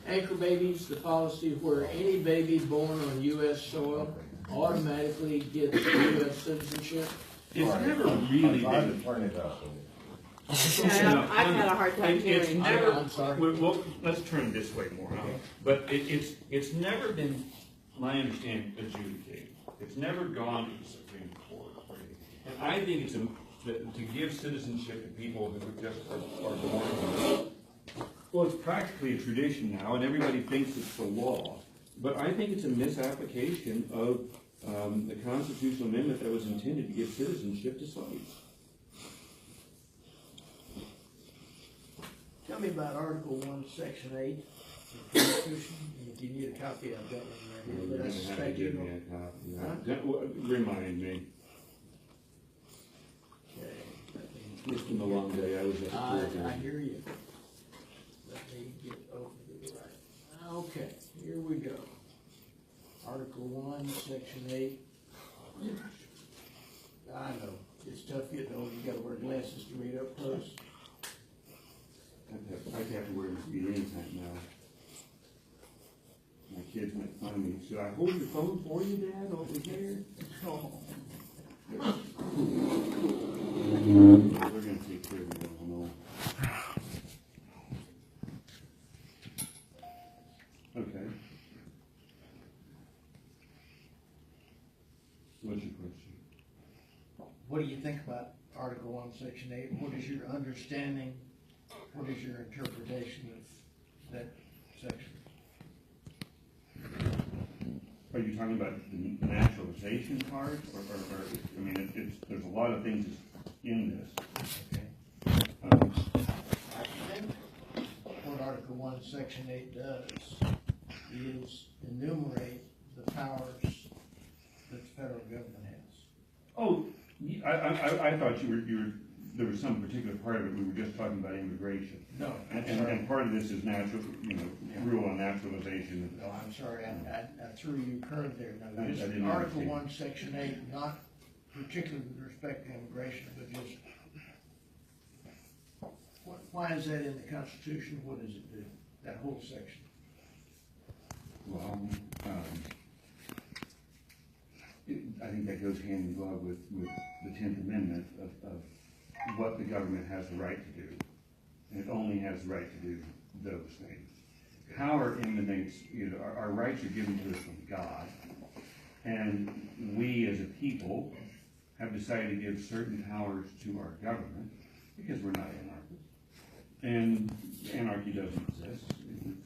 Anchor babies, the policy where any baby born on U.S. soil automatically gets U.S. citizenship. It's Sorry, never I'm really trying been. to turn it up. Yeah, I've had a hard time It's hearing. never, I'm sorry. well, let's turn this way more, huh? But it's never been, my understanding, adjudicated. It's never gone to the Supreme Court. And I think it's to give citizenship to people who just are born. Well, it's practically a tradition now, and everybody thinks it's the law. But I think it's a misapplication of the constitutional amendment that was intended to give citizenship to slaves. Tell me about Article 1, Section 8 of the Constitution. And if you need a copy, I've got one right here. But I suspect you don't. Remind me. Okay. It's been a long day. I was at the I court. hear you. Let me get over to the right. Okay, here we go. Article 1, Section 8. I know, it's tough getting old. You gotta wear glasses to read up close. I'd have to wear this beat anytime now. My kids might find me. Should I hold your phone for you, Dad, over here? Oh. They're gonna take care of me, I don't know. Okay. What's your question? What do you think about Article 1, Section 8? What is your understanding? What is your interpretation of that section? Are you talking about the naturalization part, or I mean, there's a lot of things in this. Okay. I think what Article 1, Section 8 does is enumerate the powers that the federal government has. Oh, I thought you were, there was some particular part of it, we were just talking about immigration. No, And part of this is natural, rule on naturalization. No, I'm sorry, I threw you a curve there. No, I just didn't Article understand. 1, Section 8, not particularly with respect to immigration, but just, why is that in the Constitution? What does it do, that whole section? Well, I think that goes hand in glove with the 10th Amendment of what the government has the right to do. And it only has the right to do those things. Power emanates, our rights are given to us from God. And we as a people have decided to give certain powers to our government because we're not anarchists. And anarchy doesn't exist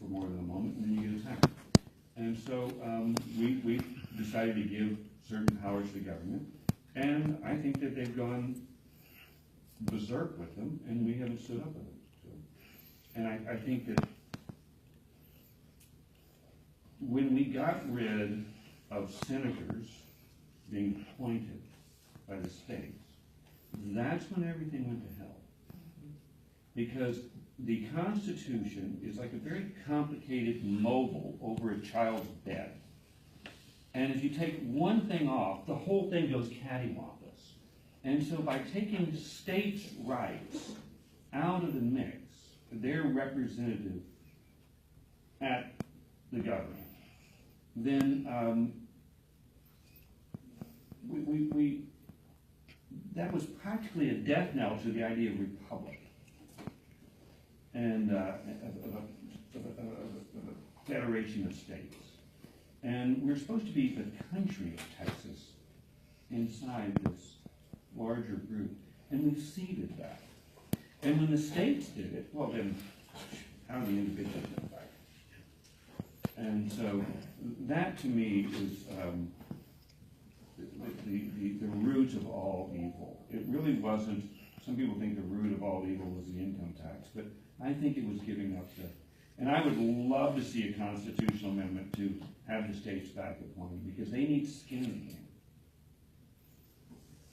for more than a moment, and then you get attacked. And so we decided to give certain powers to the government, and I think that they've gone berserk with them, and we haven't stood up with them. So, and I think that when we got rid of senators being appointed by the states, that's when everything went to hell. Because the Constitution is like a very complicated mobile over a child's bed. And if you take one thing off, the whole thing goes cattywampus. And so by taking states' rights out of the mix, they're representative at the government, then that was practically a death knell to the idea of republic and of a federation of states. And we're supposed to be the country of Texas inside this larger group, and we've ceded that. And when the states did it, well then, how do the individuals come back? And so that to me is the root of all evil. It really wasn't, some people think the root of all evil was the income tax, but I think it was giving up the, and I would love to see a constitutional amendment to have the states back at one, because they need skin in the game.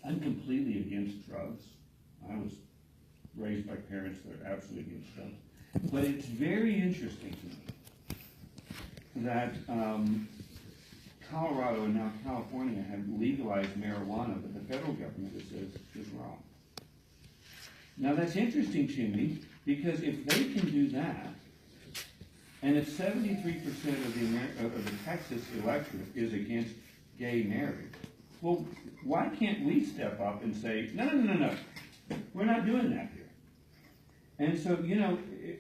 I'm completely against drugs. I was raised by parents that are absolutely against drugs. But it's very interesting to me that Colorado and now California have legalized marijuana, but the federal government says is wrong. Now that's interesting to me, because if they can do that, and if 73% of the Texas electorate is against gay marriage, well, why can't we step up and say, no, we're not doing that here? And so, you know,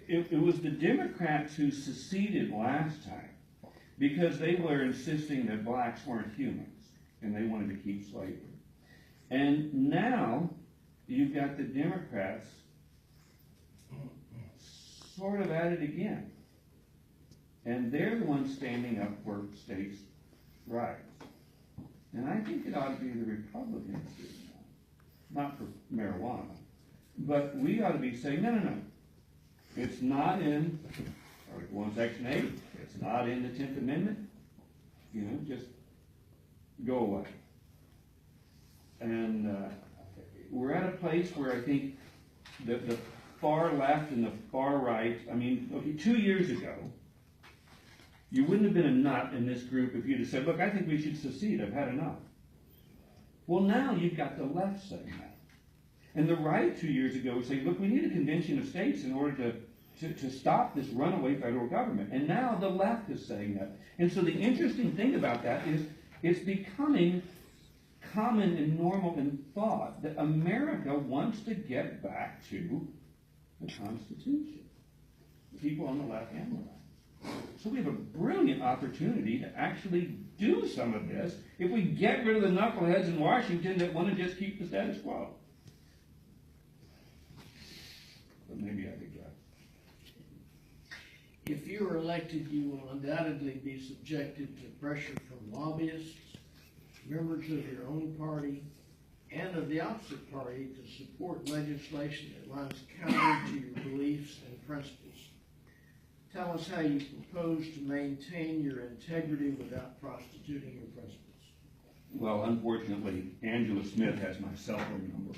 it was the Democrats who seceded last time because they were insisting that blacks weren't humans and they wanted to keep slavery. And now you've got the Democrats sort of at it again. And they're the ones standing up for states' rights. And I think it ought to be the Republicans doing that. Not for marijuana. But we ought to be saying, no. It's not in Article 1, Section 8. It's not in the 10th Amendment. You know, just go away. And we're at a place where I think the far left and the far right, I mean, okay, 2 years ago, you wouldn't have been a nut in this group if you'd have said, look, I think we should secede. I've had enough. Well, now you've got the left saying that. And the right 2 years ago was saying, look, we need a convention of states in order to stop this runaway federal government. And now the left is saying that. And so the interesting thing about that is it's becoming common and normal in thought that America wants to get back to the Constitution. The people on the left and the right. So we have a brilliant opportunity to actually do some of this if we get rid of the knuckleheads in Washington that want to just keep the status quo. But maybe I digress. If you are elected, you will undoubtedly be subjected to pressure from lobbyists, members of your own party, and of the opposite party to support legislation that runs counter to your beliefs and principles. Tell us how you propose to maintain your integrity without prostituting your principles. Well, unfortunately, Angela Smith has my cell phone number.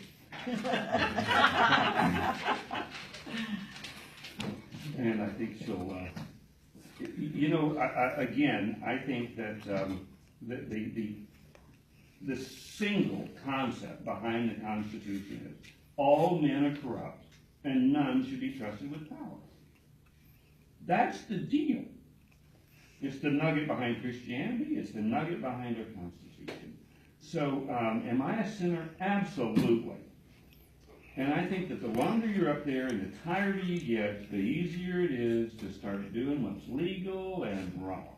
And I think she'll, you know, I think that the single concept behind the Constitution is all men are corrupt and none should be trusted with power. That's the deal. It's the nugget behind Christianity. It's the nugget behind our Constitution. So, am I a sinner? Absolutely. And I think that the longer you're up there and the tireder you get, the easier it is to start doing what's legal and wrong.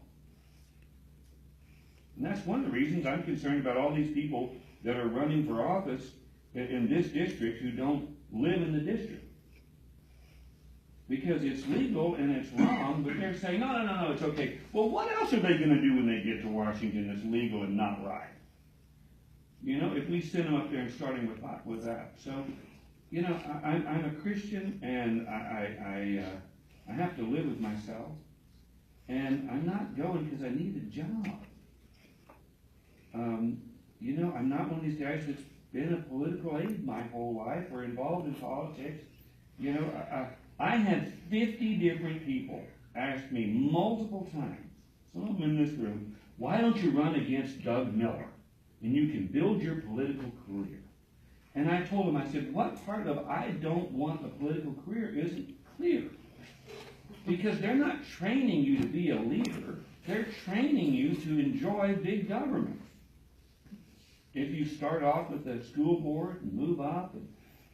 And that's one of the reasons I'm concerned about all these people that are running for office in this district who don't live in the district. Because it's legal and it's wrong, but they're saying, no, it's okay. Well, what else are they going to do when they get to Washington that's legal and not right? You know, if we send them up there and starting with that. So, you know, I'm a Christian and I have to live with myself. And I'm not going because I need a job. You know, I'm not one of these guys that's been a political aide my whole life or involved in politics. You know, I had 50 different people ask me multiple times, some of them in this room, why don't you run against Doug Miller and you can build your political career? And I told them, I said, what part of I don't want a political career isn't clear? Because they're not training you to be a leader, they're training you to enjoy big government. If you start off with the school board and move up, and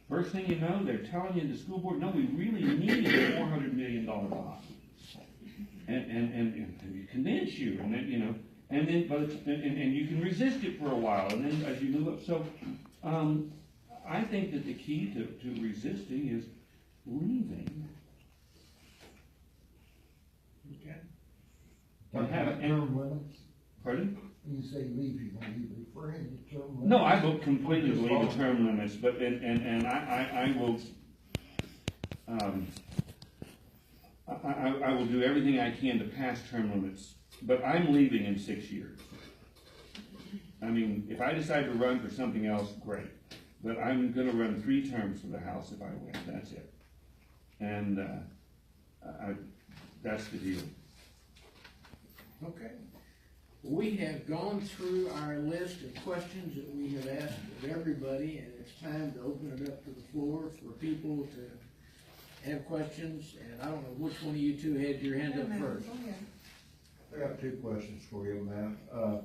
first thing you know, they're telling you the school board, no, we really need a $400 million bond. And we convince you, and then, you know, and then, and you can resist it for a while, and then as you move up. So, I think that the key to resisting is leaving. Okay. And have, Term limits, pardon? when you say leave, you want to be referring to term limits? No, I will completely believe the term limits, but, and I will, I will do everything I can to pass term limits, but I'm leaving in 6 years. I mean, if I decide to run for something else, great, but I'm gonna run 3 terms for the House if I win, that's it. And, that's the deal. Okay. We have gone through our list of questions that we have asked of everybody, and it's time to open it up to the floor for people to have questions, and I don't know which one of you two had your hand up first. I got 2 questions for you, Matt.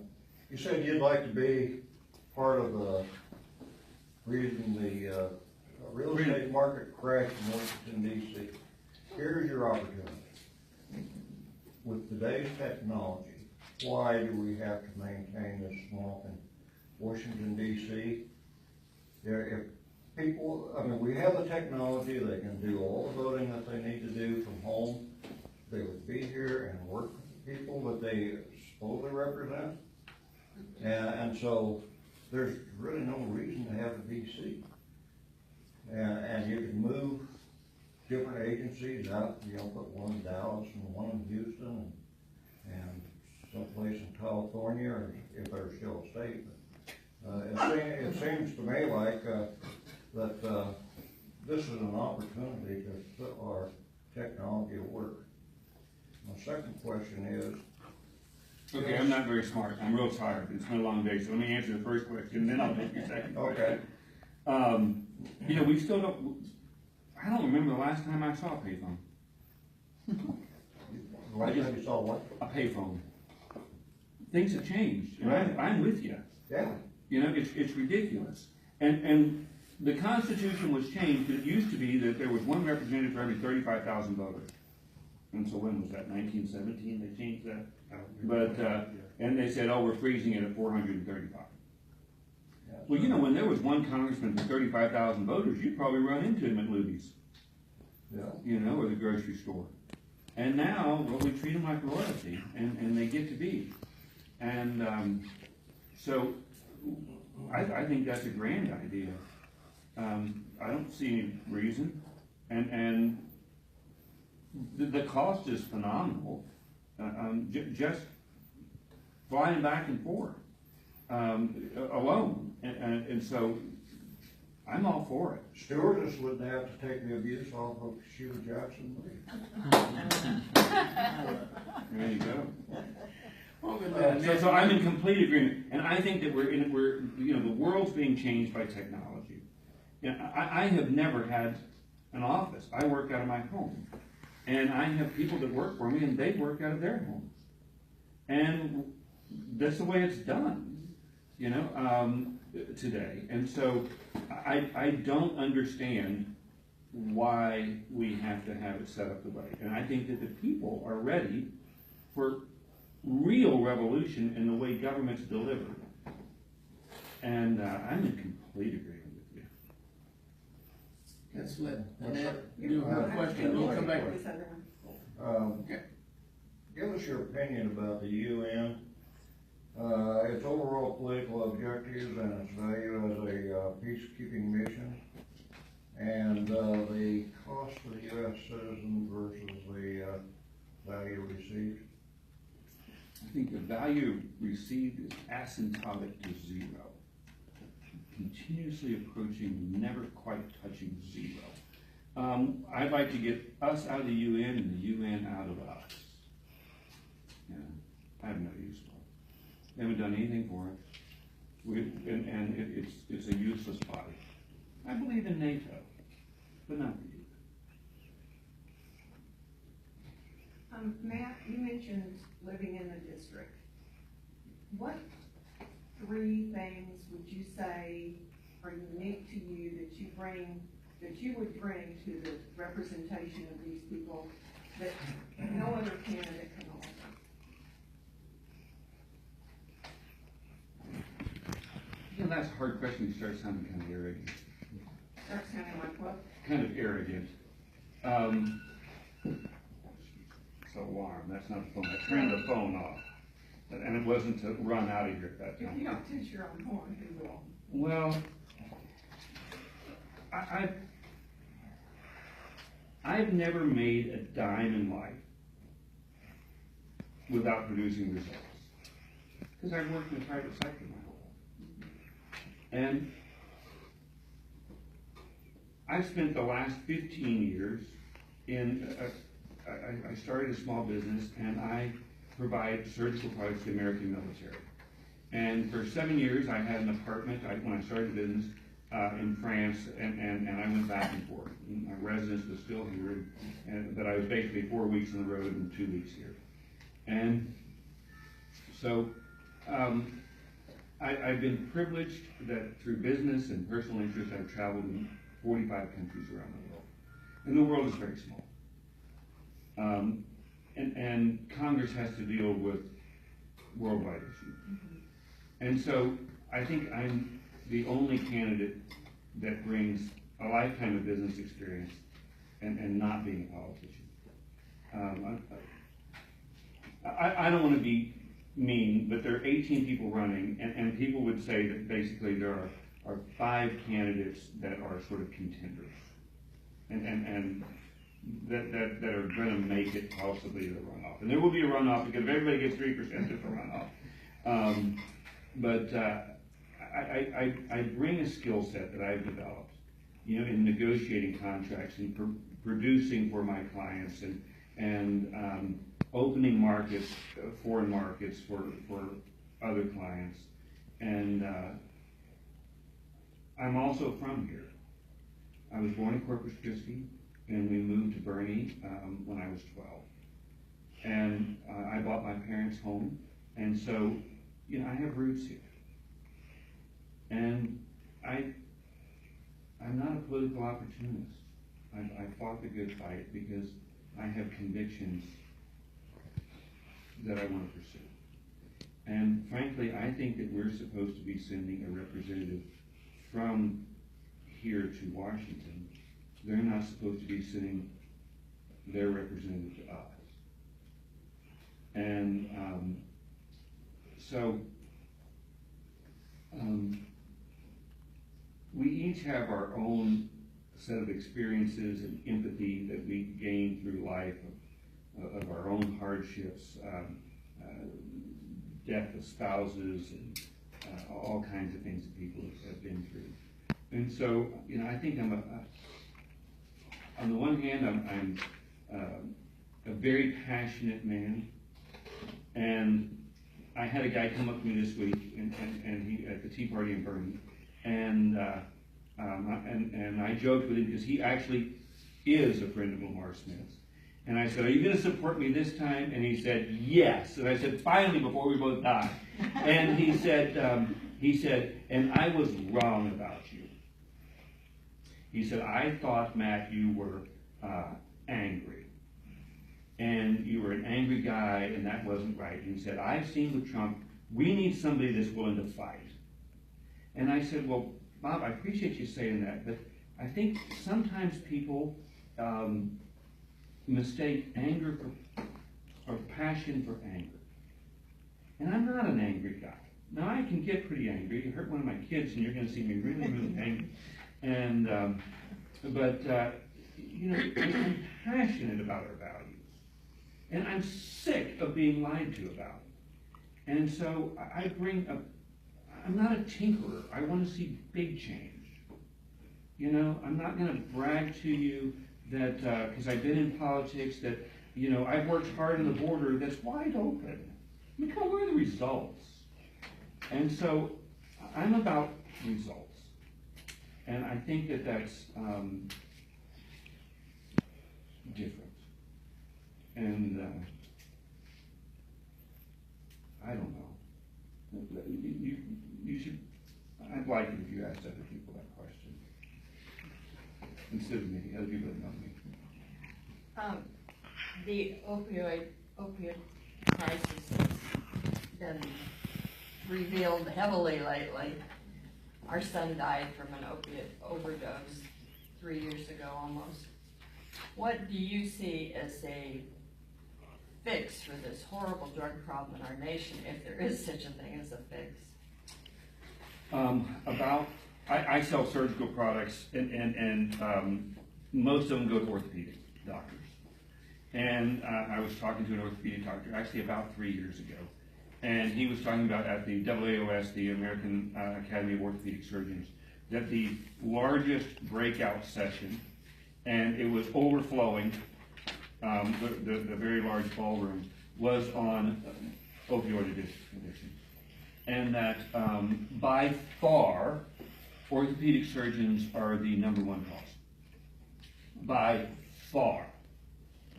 You said you'd like to be part of the reason the real estate market crashed in Washington DC. Here's your opportunity. With today's technology, why do we have to maintain this swamp in Washington DC? If people, I mean, we have the technology, they can do all the voting that they need to do from home. They would be here and work with the people that they supposedly represent. And so there's really no reason to have a DC. And you can move different agencies out, you know, put one in Dallas and one in Houston and someplace in California, or if they're still a state. But, it seems to me like that this is an opportunity to put our technology to work. My second question is, Okay, I'm not very smart, I'm real tired, it's been a long day, so let me answer the first question, then I'll take your second question. okay, You know, we still don't, I don't remember the last time I saw a payphone. last time you saw what? A payphone. Things have changed, and Right. I'm with you. Yeah, You know, it's ridiculous. And the Constitution was changed, it used to be that there was one representative for every 35,000 voters. And so when was that, 1917, they changed that? But, and they said, oh, we're freezing it at 435. Well, you know, when there was one congressman for 35,000 voters, you'd probably run into him at Luby's, yeah. you know, or the grocery store. And now, well, we treat them like royalty, and they get to be. And so, I think that's a grand idea. I don't see any reason, and the cost is phenomenal. Just flying back and forth alone, and so I'm all for it. Stewardess wouldn't have to take the abuse off of Sheila Jackson. There you go. Well, So I'm in complete agreement, and I think that we're you know, the world's being changed by technology. You know, I have never had an office. I work out of my home, and I have people that work for me, and they work out of their homes, and that's the way it's done, you know, today. And so I don't understand why we have to have it set up the way, and I think that the people are ready for real revolution in the way government's delivered. And I'm in complete agreement with you. let's let Annette do her question, we'll come back. Okay. Give us your opinion about the UN, its overall political objectives and its value as a peacekeeping mission, and the cost to the U.S. citizen versus the value received. I think the value received is asymptotic to zero. Continuously approaching, never quite touching zero. I'd like to get us out of the UN and the UN out of us. Yeah, I have no use for it. They haven't done anything for it. It's a useless body. I believe in NATO, but not the UN. Matt, you mentioned living in the district. What 3 things would you say are unique to you that you would bring to the representation of these people that no other candidate can offer? You know, that's a hard question. You start sounding kind of arrogant. Start sounding like what? Kind of arrogant. It's alarm. That's not the phone. I turned the phone off. And it wasn't to run out of here at that If time. you don't touch your own horn, who will? Well, I've never made a dime in life without producing results. Because I've worked in the private sector my whole life. And I've spent the last 15 years I started a small business and I provide surgical products to the American military. And for 7 years I had an apartment when I started the business in France, and I went back and forth. And my residence was still here, but I was basically 4 weeks on the road and 2 weeks here. And so I've been privileged that through business and personal interest I've traveled in 45 countries around the world. And the world is very small. And Congress has to deal with worldwide issues. And so I think I'm the only candidate that brings a lifetime of business experience and not being a politician. I don't want to be mean, but there are 18 people running, and people would say that basically there are 5 candidates that are sort of contenders. And that are going to make it possibly the runoff. And there will be a runoff because if everybody gets 3%, there's a runoff. But I bring a skill set that I've developed, in negotiating contracts and producing for my clients and opening markets, foreign markets for other clients. And I'm also from here. I was born in Corpus Christi, and we moved to Bernie when I was 12. And I bought my parents' home, and so, I have roots here. And I'm not a political opportunist. I fought the good fight because I have convictions that I want to pursue. And frankly, I think that we're supposed to be sending a representative from here to Washington. They're not supposed to be sending their representative to us. And so we each have our own set of experiences and empathy that we gain through life of our own hardships, death of spouses, and all kinds of things that people have been through. And so, I think I'm on the one hand, I'm a very passionate man, and I had a guy come up to me this week, and he at the Tea Party in Bernie, and I joked with him because he actually is a friend of Lamar Smith's. And I said, "Are you going to support me this time?" And he said, "Yes." And I said, "Finally, before we both die." And he said, "And I was wrong about you." He said, "I thought, Matt, you were angry. And you were an angry guy, and that wasn't right." And he said, "I've seen with Trump, we need somebody that's willing to fight." And I said, "Well, Bob, I appreciate you saying that, but I think sometimes people mistake anger or passion for anger. And I'm not an angry guy. Now, I can get pretty angry. You hurt one of my kids, and you're going to see me really, really angry. And I'm passionate about our values, and I'm sick of being lied to about it. And so I'm not a tinkerer. I want to see big change. You know, I'm not gonna brag to you that, cause I've been in politics, that, you know, I've worked hard on the border that's wide open. I mean, come on, what are the results? And so, I'm about results. And I think that that's, different. And, I don't know. You should, I'd like it if you asked other people that question. Instead of me, other people that know me. The opioid crisis has been revealed heavily lately. Our son died from an opiate overdose 3 years ago almost. What do you see as a fix for this horrible drug problem in our nation, if there is such a thing as a fix? I sell surgical products, and most of them go to orthopedic doctors. And I was talking to an orthopedic doctor actually about 3 years ago, and he was talking about at the AAOS, the American Academy of Orthopedic Surgeons, that the largest breakout session, and it was overflowing, the very large ballroom, was on opioid addiction. And that by far, orthopedic surgeons are the number one cause. By far,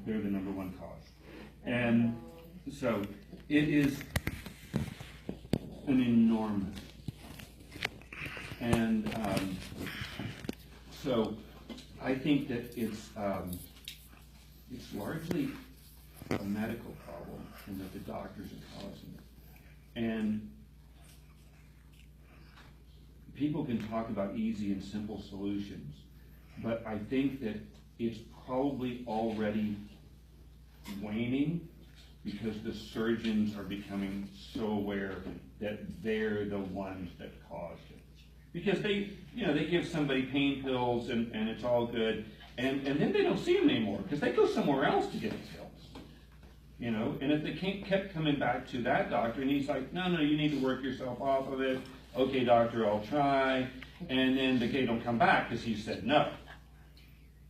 they're the number one cause. And so it is an enormous. And so I think that it's largely a medical problem, and that the doctors are causing it. And people can talk about easy and simple solutions, but I think that it's probably already waning, because the surgeons are becoming so aware that they're the ones that caused it. Because they give somebody pain pills and it's all good, and then they don't see them anymore, because they go somewhere else to get the pills. You know, and if they kept coming back to that doctor, and he's like, no, you need to work yourself off of it. Okay, doctor, I'll try. And then they don't come back because he said no.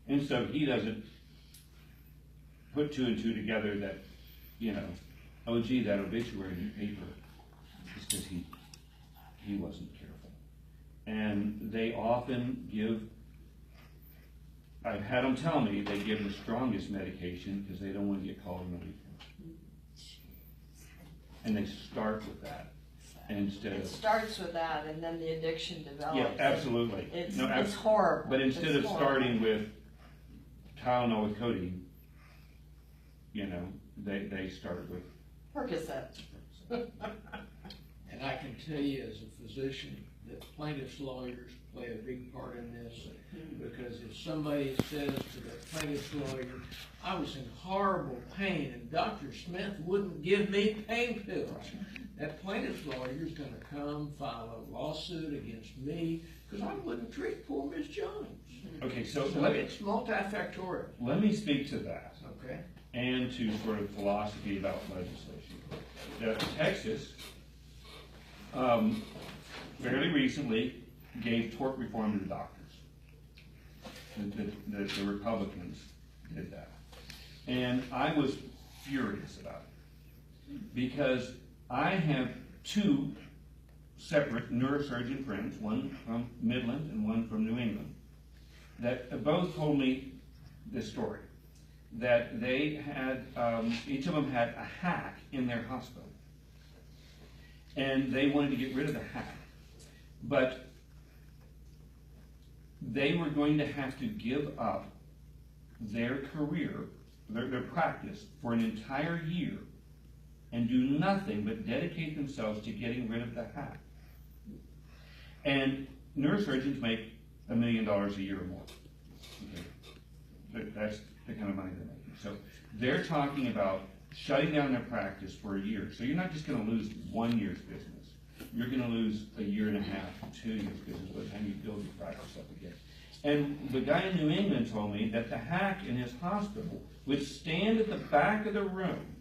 And so he doesn't put two and two together that, you know, oh gee, that obituary in the paper is because he wasn't careful. And they often give, I've had them tell me they give the strongest medication because they don't want to get called on the weekend. And they start with that instead It of. starts with that, and then the addiction develops. Yeah, absolutely. It's horrible. But instead It's of horrible. starting with Tylenol with codeine, you know, they start with. Percocet. And I can tell you as a physician that plaintiff's lawyers play a big part in this, because if somebody says to the plaintiff's lawyer, I was in horrible pain and Dr. Smith wouldn't give me pain pills, that plaintiff's lawyer is gonna come file a lawsuit against me because I wouldn't treat poor Miss Jones. Okay, so So it's multifactorial, let me speak to that, okay? and to sort of philosophy about legislation. Texas, fairly recently, gave tort reform to the doctors. The Republicans did that. And I was furious about it, because I have two separate neurosurgeon friends, one from Midland and one from New England, that both told me this story, that they had, each of them had a hack in their hospital, and they wanted to get rid of the hack, but they were going to have to give up their career, their practice, for an entire year and do nothing but dedicate themselves to getting rid of the hack. And neurosurgeons make $1 million a year or more. Okay. That's the kind of money they're making. So they're talking about shutting down their practice for a year. So you're not just going to lose 1 year's business. You're going to lose a year and a half, 2 years' business by the time you build your practice up again. And the guy in New England told me that the hack in his hospital would stand at the back of the room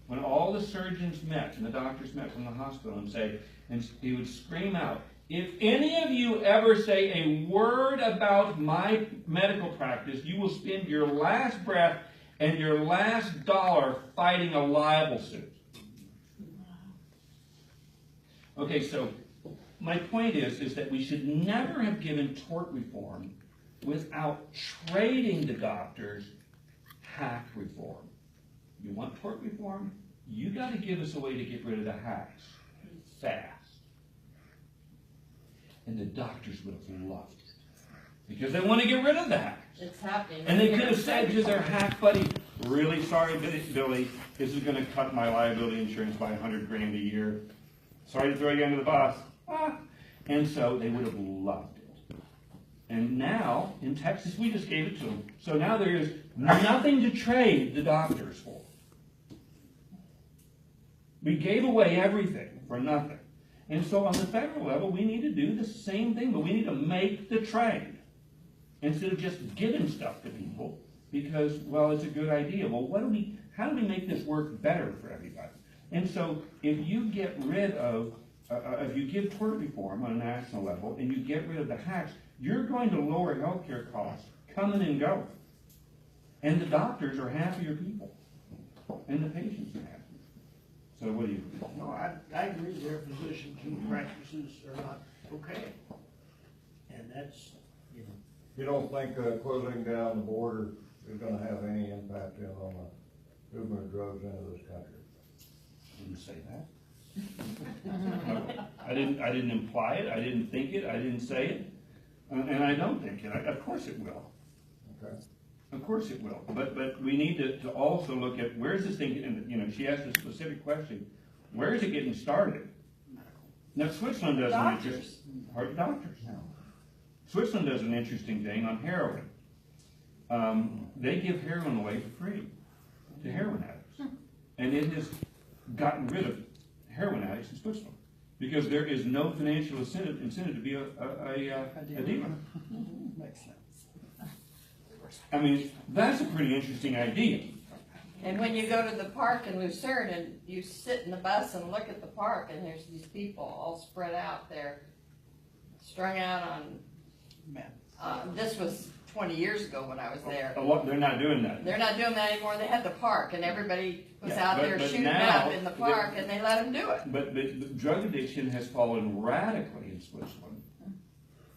when all the surgeons met and the doctors met from the hospital and say, and he would scream out, If any of you ever say a word about my medical practice, you will spend your last breath and your last dollar fighting a libel suit. Okay, so my point is that we should never have given tort reform without trading the doctors hack reform. You want tort reform? You got to give us a way to get rid of the hacks fast. And the doctors would have loved it because they want to get rid of the hacks. It's happening. And they could have said to their hack buddy, "Really sorry, Billy, this is going to cut my liability insurance by $100,000 a year. Sorry to throw you under the bus." And so they would have loved it. And now, in Texas, we just gave it to them. So now there is nothing to trade the doctors for. We gave away everything for nothing. And so on the federal level, we need to do the same thing, but we need to make the trade instead of just giving stuff to people because, well, it's a good idea. Well, how do we make this work better for everybody? And so if you get rid of, if you give tort reform on a national level and you get rid of the hacks, you're going to lower healthcare costs coming and going. And the doctors are happier people. And the patients are happier. So what do you think? No, I agree their physicians and practices are not okay. And that's, you know. You don't think closing down the border is gonna have any impact on the movement of drugs into this country? I didn't say that. No, I didn't imply it. I didn't think it. I didn't say it. And I don't think it. Of course it will. Okay. Of course it will. But we need to also look at where's this thing, and you know, she asked a specific question. Where is it getting started? Now Switzerland does an interesting, doctors now. Switzerland does an interesting thing on heroin. They give heroin away for free to heroin addicts. And it has gotten rid of heroin addicts in Switzerland because there is no financial incentive to be a dealer. Makes sense. I mean, that's a pretty interesting idea. And when you go to the park in Lucerne and you sit in the bus and look at the park and there's these people all spread out there, strung out on, this was 20 years ago when I was there. They're not doing that. They're not doing that anymore. They had the park and everybody was Yeah, out there but shooting now up in the park and they let them do it. But drug addiction has fallen radically in Switzerland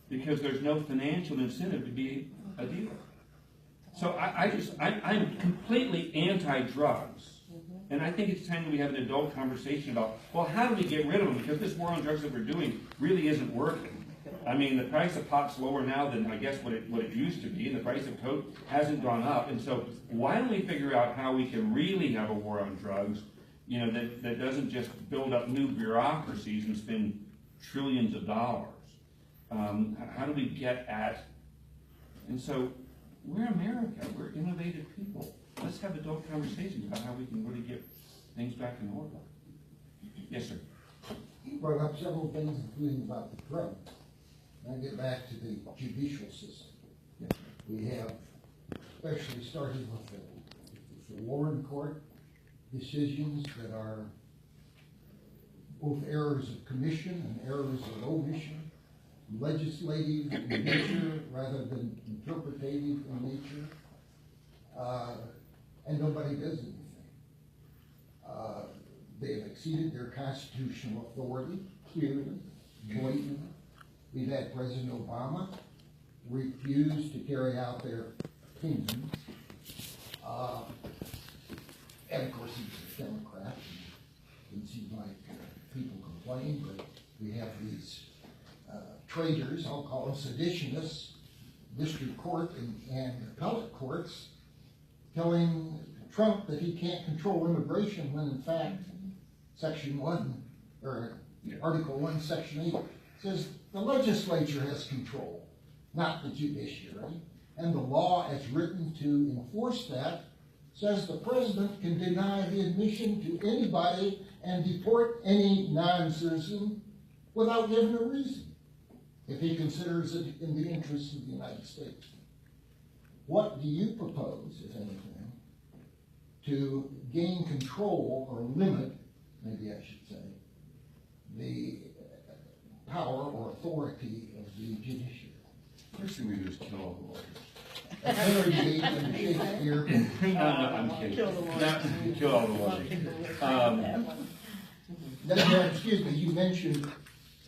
because there's no financial incentive to be a dealer. So I'm completely anti-drugs. And I think it's time that we have an adult conversation about, well, how do we get rid of them? Because this war on drugs that we're doing really isn't working. I mean, the price of pot's lower now than I guess what it used to be, and the price of coke hasn't gone up. And so why don't we figure out how we can really have a war on drugs, you know, that doesn't just build up new bureaucracies and spend trillions of dollars? How do we get at, and so we're America, we're innovative people. Let's have adult conversations about how we can really get things back in order. Yes, sir. You brought up several things, including about the drug. Now get back to the judicial system. Yes. We have, especially starting with the Warren Court decisions that are both errors of commission and errors of omission, legislative in nature rather than interpretative in nature, and nobody does anything. They have exceeded their constitutional authority, clearly, blatantly. We've had President Obama refuse to carry out their opinions. And of course, he's a Democrat. It seems like people complain, but we have these traitors, I'll call them seditionists, district court and appellate courts, telling Trump that he can't control immigration when in fact Section 1, or Article 1, Section 8 says the legislature has control, not the judiciary. And the law as written to enforce that says the president can deny the admission to anybody and deport any non-citizen without giving a reason, if he considers it in the interest of the United States. What do you propose, if anything, to gain control or limit, maybe I should say, the power or authority of the judiciary. First thing we do is kill all the lawyers. That's very deep into Shakespeare. No, I'm kidding. Kill the lawyers. No, kill all the lawyers. Now, excuse me, you mentioned,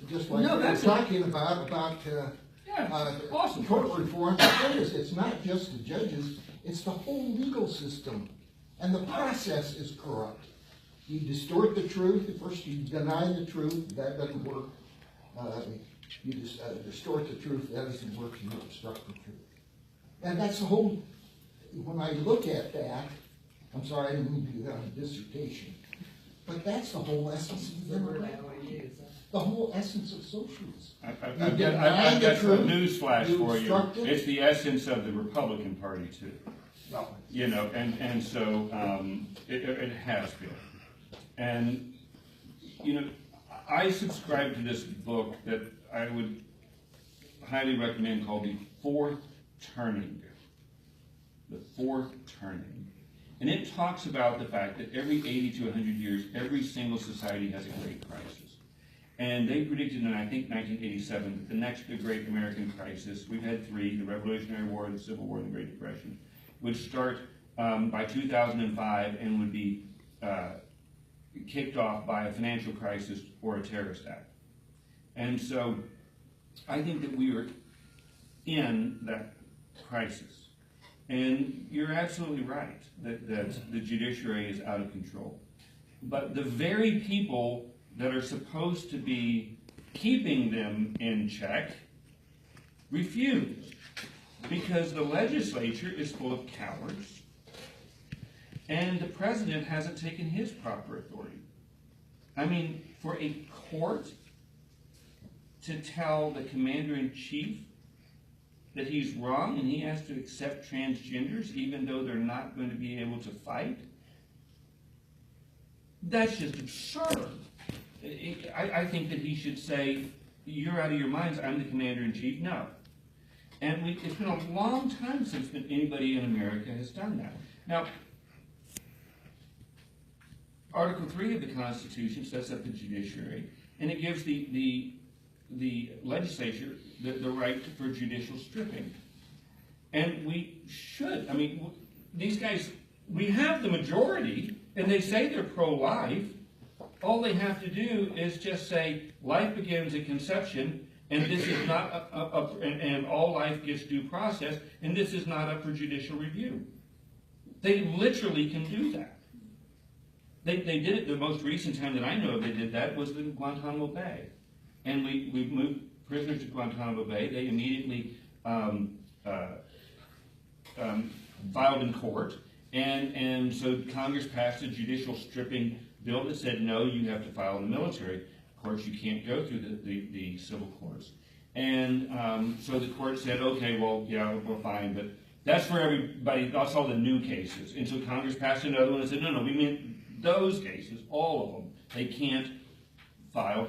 just like No, we were that's- talking about, Yeah, awesome. tort reform. The thing is, it's not just the judges, it's the whole legal system. And the process is corrupt. You distort the truth, first you deny the truth, that doesn't work. You distort the truth, that doesn't work, you obstruct the truth. And that's the whole, when I look at that, I'm sorry, I didn't mean to do that on a dissertation, but that's the whole essence of democracy. The whole essence of socialism. I've got some news flash for you. It's the essence of the Republican Party too. You know, and so it has been. And, you know, I subscribe to this book that I would highly recommend called The Fourth Turning. The Fourth Turning. And it talks about the fact that every 80 to 100 years, every single society has a great crisis. And they predicted in, I think, 1987, that the next great American crisis, we've had three, the Revolutionary War, the Civil War, and the Great Depression, would start by 2005 and would be kicked off by a financial crisis or a terrorist act. And so I think that we are in that crisis. And you're absolutely right that the judiciary is out of control. But the very people that are supposed to be keeping them in check refuse, because the legislature is full of cowards and the president hasn't taken his proper authority. I mean, for a court to tell the commander-in-chief that he's wrong and he has to accept transgenders even though they're not going to be able to fight, that's just absurd. I think that he should say, you're out of your minds, I'm the commander-in-chief. No. And it's been a long time since anybody in America has done that. Now, Article 3 of the Constitution sets up the judiciary, and it gives the legislature the right for judicial stripping. And we should. I mean, these guys, we have the majority, and they say they're pro-life. All they have to do is just say, life begins at conception, and this is not and all life gets due process, and this is not up for judicial review. They literally can do that. They did it, the most recent time that I know they did that was in Guantanamo Bay. And we moved prisoners to Guantanamo Bay. They immediately filed in court. And so Congress passed a judicial stripping bill that said, no, you have to file in the military. Of course, you can't go through the civil courts. And so the court said, okay, well, yeah, we're fine, but that's for everybody, that's all the new cases. And so Congress passed another one and said, no, we meant those cases, all of them. They can't file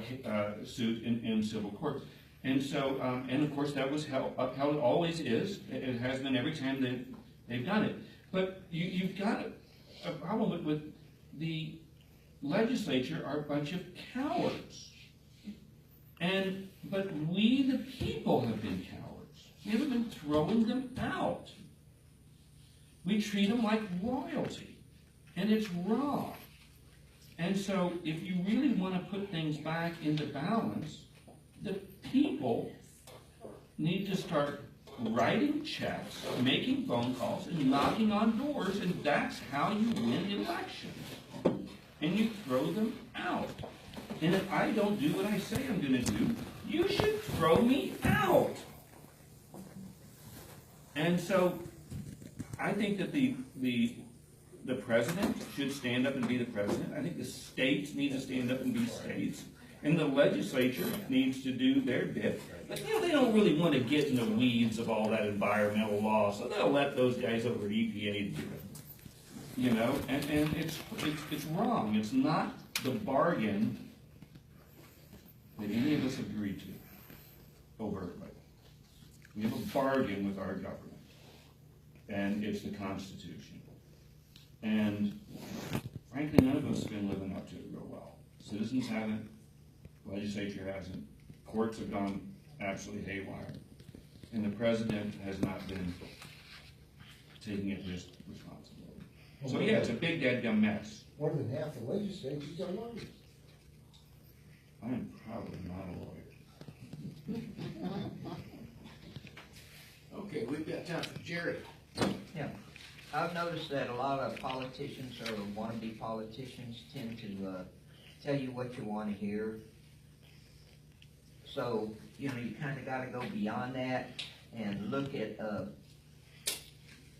suit in civil courts. And so, and of course that was upheld, it always is. It has been every time they've done it. But you've got a problem with the legislature are a bunch of cowards. But we, the people, have been cowards. We haven't been throwing them out. We treat them like royalty, and it's wrong. And so if you really want to put things back into balance, the people need to start writing checks, making phone calls, and knocking on doors, and that's how you win elections. And you throw them out. And if I don't do what I say I'm going to do, you should throw me out. And so I think that the president should stand up and be the president. I think the states need to stand up and be states. And the legislature needs to do their bit. But they don't really want to get in the weeds of all that environmental law, so they'll let those guys over at EPA do it. And it's wrong. It's not the bargain that any of us agreed to overtly. We have a bargain with our government, and it's the Constitution. And frankly, none of us have been living up to it real well. Citizens haven't, legislature hasn't, courts have gone absolutely haywire, and the president has not been taking it his responsibility. So yeah, it's a big dadgum mess. More than half the legislatures are lawyers. I am probably not a lawyer. Okay, we've got time for Jerry. Yeah, I've noticed that a lot of politicians or wannabe politicians tend to tell you what you want to hear. So, you know, you kind of got to go beyond that and look at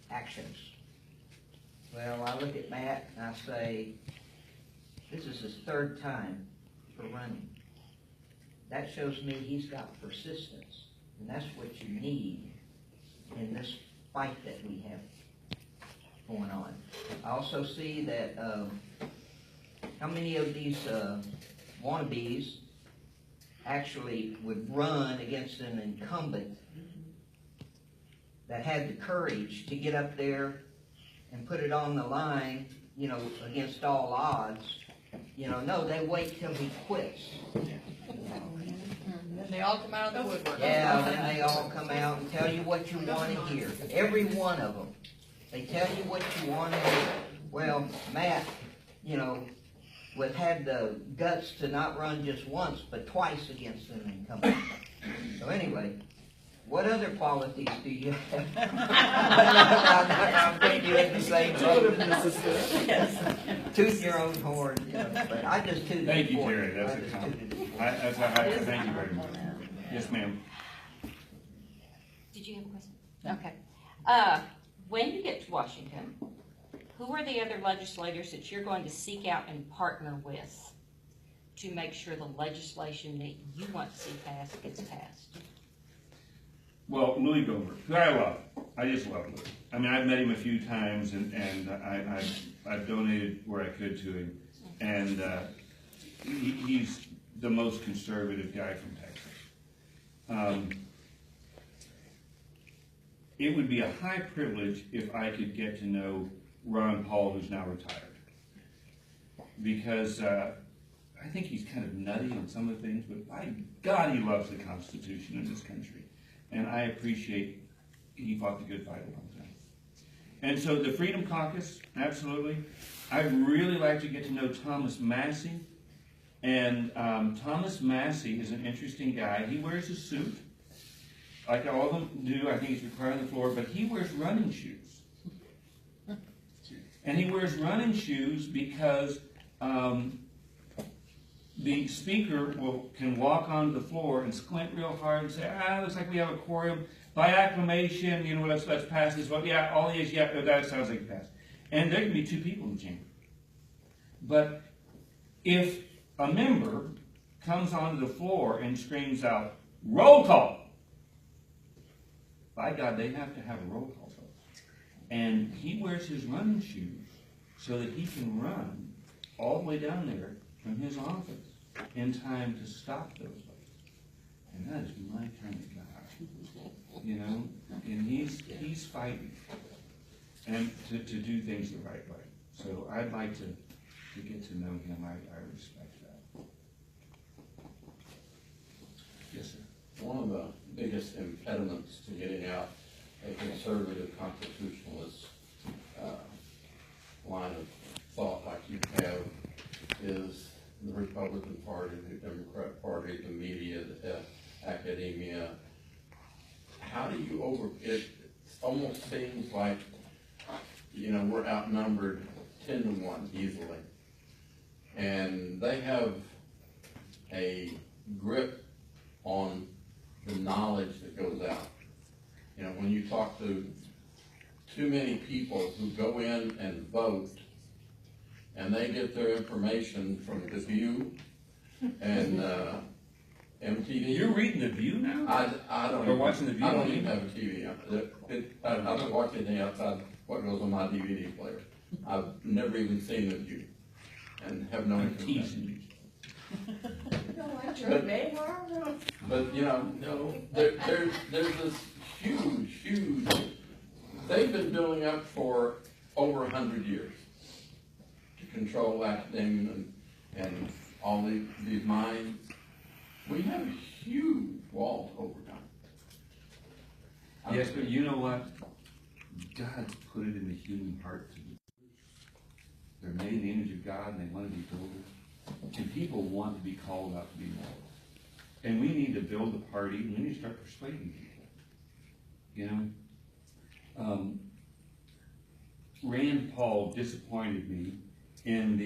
actions. Well, I look at Matt and I say, this is his third time for running. That shows me he's got persistence, and that's what you need in this fight that we have going on. I also see that how many of these wannabes actually would run against an incumbent that had the courage to get up there and put it on the line, you know, against all odds. You know, no, they wait till he quits. Then they all come out of the woodwork. Yeah, then they all come out and tell you what you want to hear. Every one of them. They tell you what you want to hear. Well, Matt, you know, had the guts to not run just once, but twice against an incumbent. So anyway, what other qualities do you have? I'm putting you in the same boat. Toot your own horn, you know, but I just tooted it. Thank you, for Jerry, you. that's I a just compliment. tooted it. Thank you very much. Yes, ma'am. Did you have a question? Okay. When you get to Washington, who are the other legislators that you're going to seek out and partner with to make sure the legislation that you want to see passed gets passed? Well, Louis Gohmert, who I love. I just love Louis. I mean, I've met him a few times, and I've donated where I could to him. And he's the most conservative guy from Texas. It would be a high privilege if I could get to know Ron Paul, who's now retired. Because I think he's kind of nutty on some of the things, but by God, he loves the Constitution in this country. And I appreciate he fought the good fight a long time. And so the Freedom Caucus, absolutely. I'd really like to get to know Thomas Massey. And Thomas Massey is an interesting guy. He wears a suit, like all of them do. I think he's required on the floor, but he wears running shoes. And he wears running shoes because the speaker can walk onto the floor and squint real hard and say, looks like we have a quorum. By acclamation, you know, let's pass this vote. Yeah, all these, yeah, that sounds like it passed. And there can be 2 people in the chamber. But if a member comes onto the floor and screams out, roll call, by God, they have to have a roll call vote. And he wears his running shoes so that he can run all the way down there from his office in time to stop those votes. And that is my kind of guy. You know? And he's fighting. And to do things the right way. So I'd like to get to know him. I respect that. Yes, sir. One of the biggest impediments to getting out a conservative constitutionalist line of thought like you have is the Republican Party, the Democrat Party, the media, the academia. How do you it almost seems like, you know, we're outnumbered 10-1 easily. And they have a grip on the knowledge that goes out. You know, when you talk to too many people who go in and vote, and they get their information from The View and MTV. You're reading The View now? I don't. Or watching The View? I don't even have a TV. I don't watch anything outside what goes on my DVD player. I've never even seen The View, and have no interest in it. But you know, there's this huge. They've been building up for over 100 years to control academia and all these minds. We have huge wall to overcome. Yes, but you know what? God put it in the human heart to do. They're made in the image of God and they want to be builders. And people want to be called out to be moral. And we need to build the party and we need to start persuading people. You know? Rand Paul disappointed me in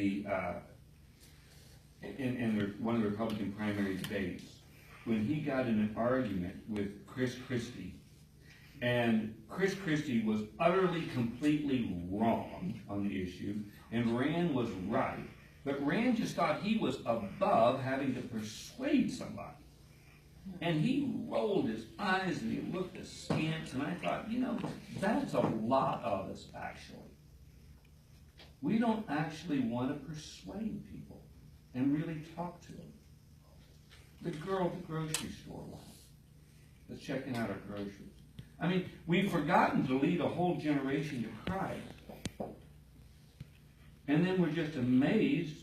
one of the Republican primary debates when he got in an argument with Chris Christie. And Chris Christie was utterly, completely wrong on the issue, and Rand was right. But Rand just thought he was above having to persuade somebody. And he rolled his eyes and he looked askance, and I thought, you know, that's a lot of us, actually. We don't actually want to persuade people and really talk to them. The girl at the grocery store that's checking out our groceries. I mean, we've forgotten to lead a whole generation to Christ. And then we're just amazed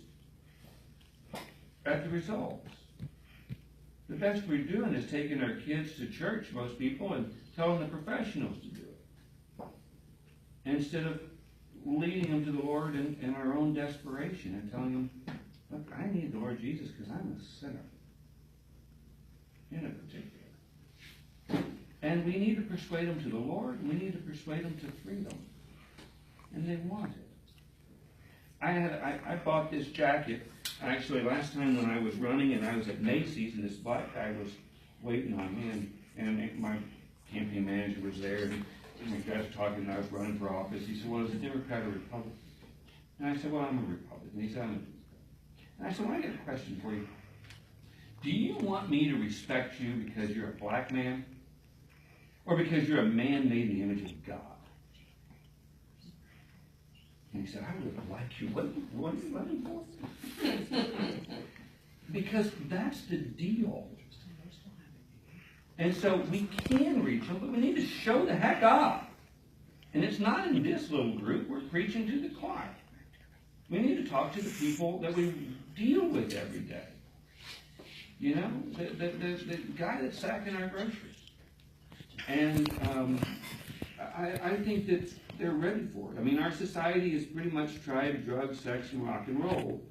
at the results. The best we're doing is taking our kids to church, most people, and telling the professionals to do it. Instead of leading them to the Lord in our own desperation and telling them, look, I need the Lord Jesus because I'm a sinner. In particular. And we need to persuade them to the Lord, and we need to persuade them to freedom. And they want it. I bought this jacket, actually, last time when I was running, and I was at Macy's, and this black guy was waiting on me, and my campaign manager was there, and we guys were talking, and I was running for office. He said, well, is a Democrat or Republican? And I said, well, I'm a Republican. He said, I'm a Democrat. And I said, well, I got a question for you. Do you want me to respect you because you're a black man? Or because you're a man made in the image of God? And he said, I would like you. What are you running for? Because that's the deal. And so we can reach them, but we need to show the heck up. And it's not in this little group. We're preaching to the choir. We need to talk to the people that we deal with every day. You know, the guy that's sacking our groceries. And I think that they're ready for it. I mean, our society is pretty much tried drugs, sex, and rock and roll.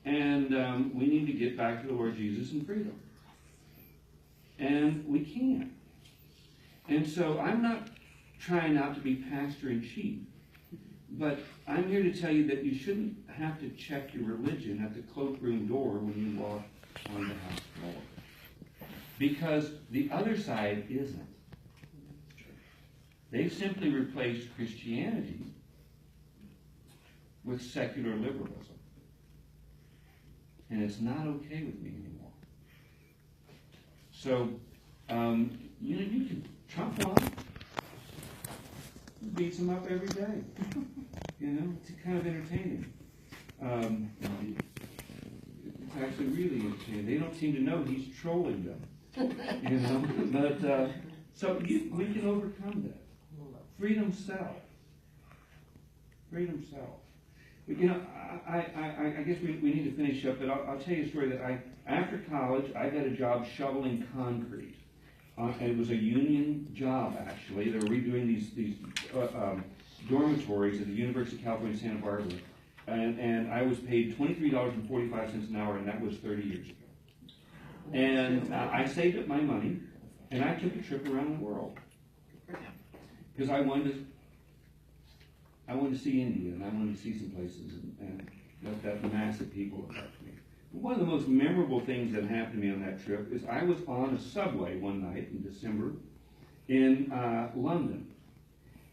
And we need to get back to the Lord Jesus and freedom. And we can. And so I'm not trying not to be pastor in chief, but I'm here to tell you that you shouldn't have to check your religion at the cloakroom door when you walk on the house floor. Because the other side isn't. They've simply replaced Christianity with secular liberalism. And it's not okay with me anymore. So, you know, you can trump one. Beats them up every day. You know, it's kind of entertaining. It's actually really entertaining. They don't seem to know he's trolling them. You know, but so we can overcome that. Freedom self. Freedom self. But, you know, I guess we need to finish up, but I'll tell you a story that after college, I got a job shoveling concrete. And it was a union job, actually. They were redoing these dormitories at the University of California, Santa Barbara. And I was paid $23.45 an hour, and that was 30 years ago. And I saved up my money, and I took a trip around the world. Because I wanted to see India, and I wanted to see some places, and let that mass of people affect me. But one of the most memorable things that happened to me on that trip is I was on a subway one night in December in London.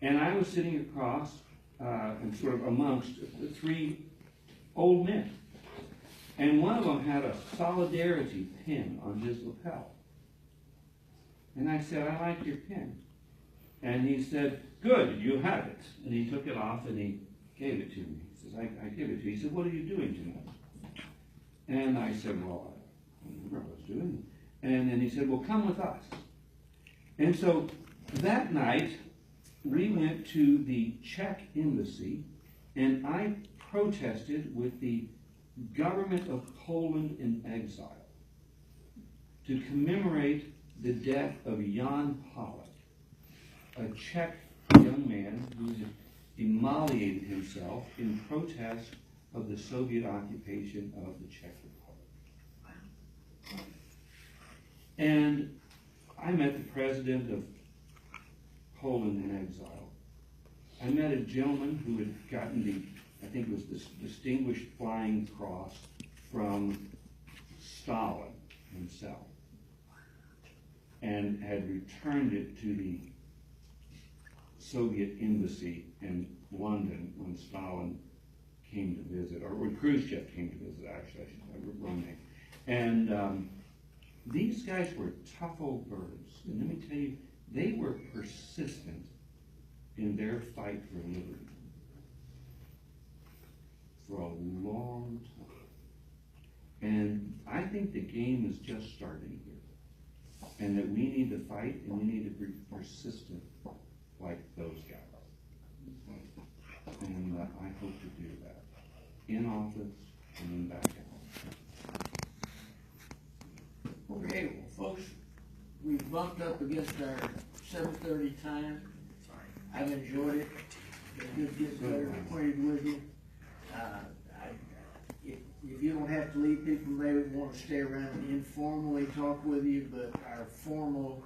And I was sitting across and sort of amongst three old men. And one of them had a solidarity pin on his lapel. And I said, I like your pin. And he said, good, you have it. And he took it off and he gave it to me. He says, I give it to you. He said, what are you doing tonight? And I said, well, I don't remember what I was doing. And then he said, well, come with us. And so that night, we went to the Czech embassy, and I protested with the government of Poland in exile. to commemorate the death of Jan Pollock, a Czech young man who had immolated himself in protest of the Soviet occupation of the Czech Republic. And I met the president of Poland in exile. I met a gentleman who had gotten the, I think it was the Distinguished Flying Cross from Stalin himself, and had returned it to the Soviet embassy in London when Stalin came to visit, or when Khrushchev came to visit, actually, I should have wrong name. And these guys were tough old birds, and let me tell you, they were persistent in their fight for liberty for a long time. And I think the game is just starting here, and that we need to fight, and we need to be persistent like those guys. And I hope to do that in office and then back at home. Okay, well, folks, we've bumped up against our 7:30 time. I've enjoyed it. It's good getting better acquainted with you. If you don't have to leave, people may want to stay around and informally talk with you, but our formal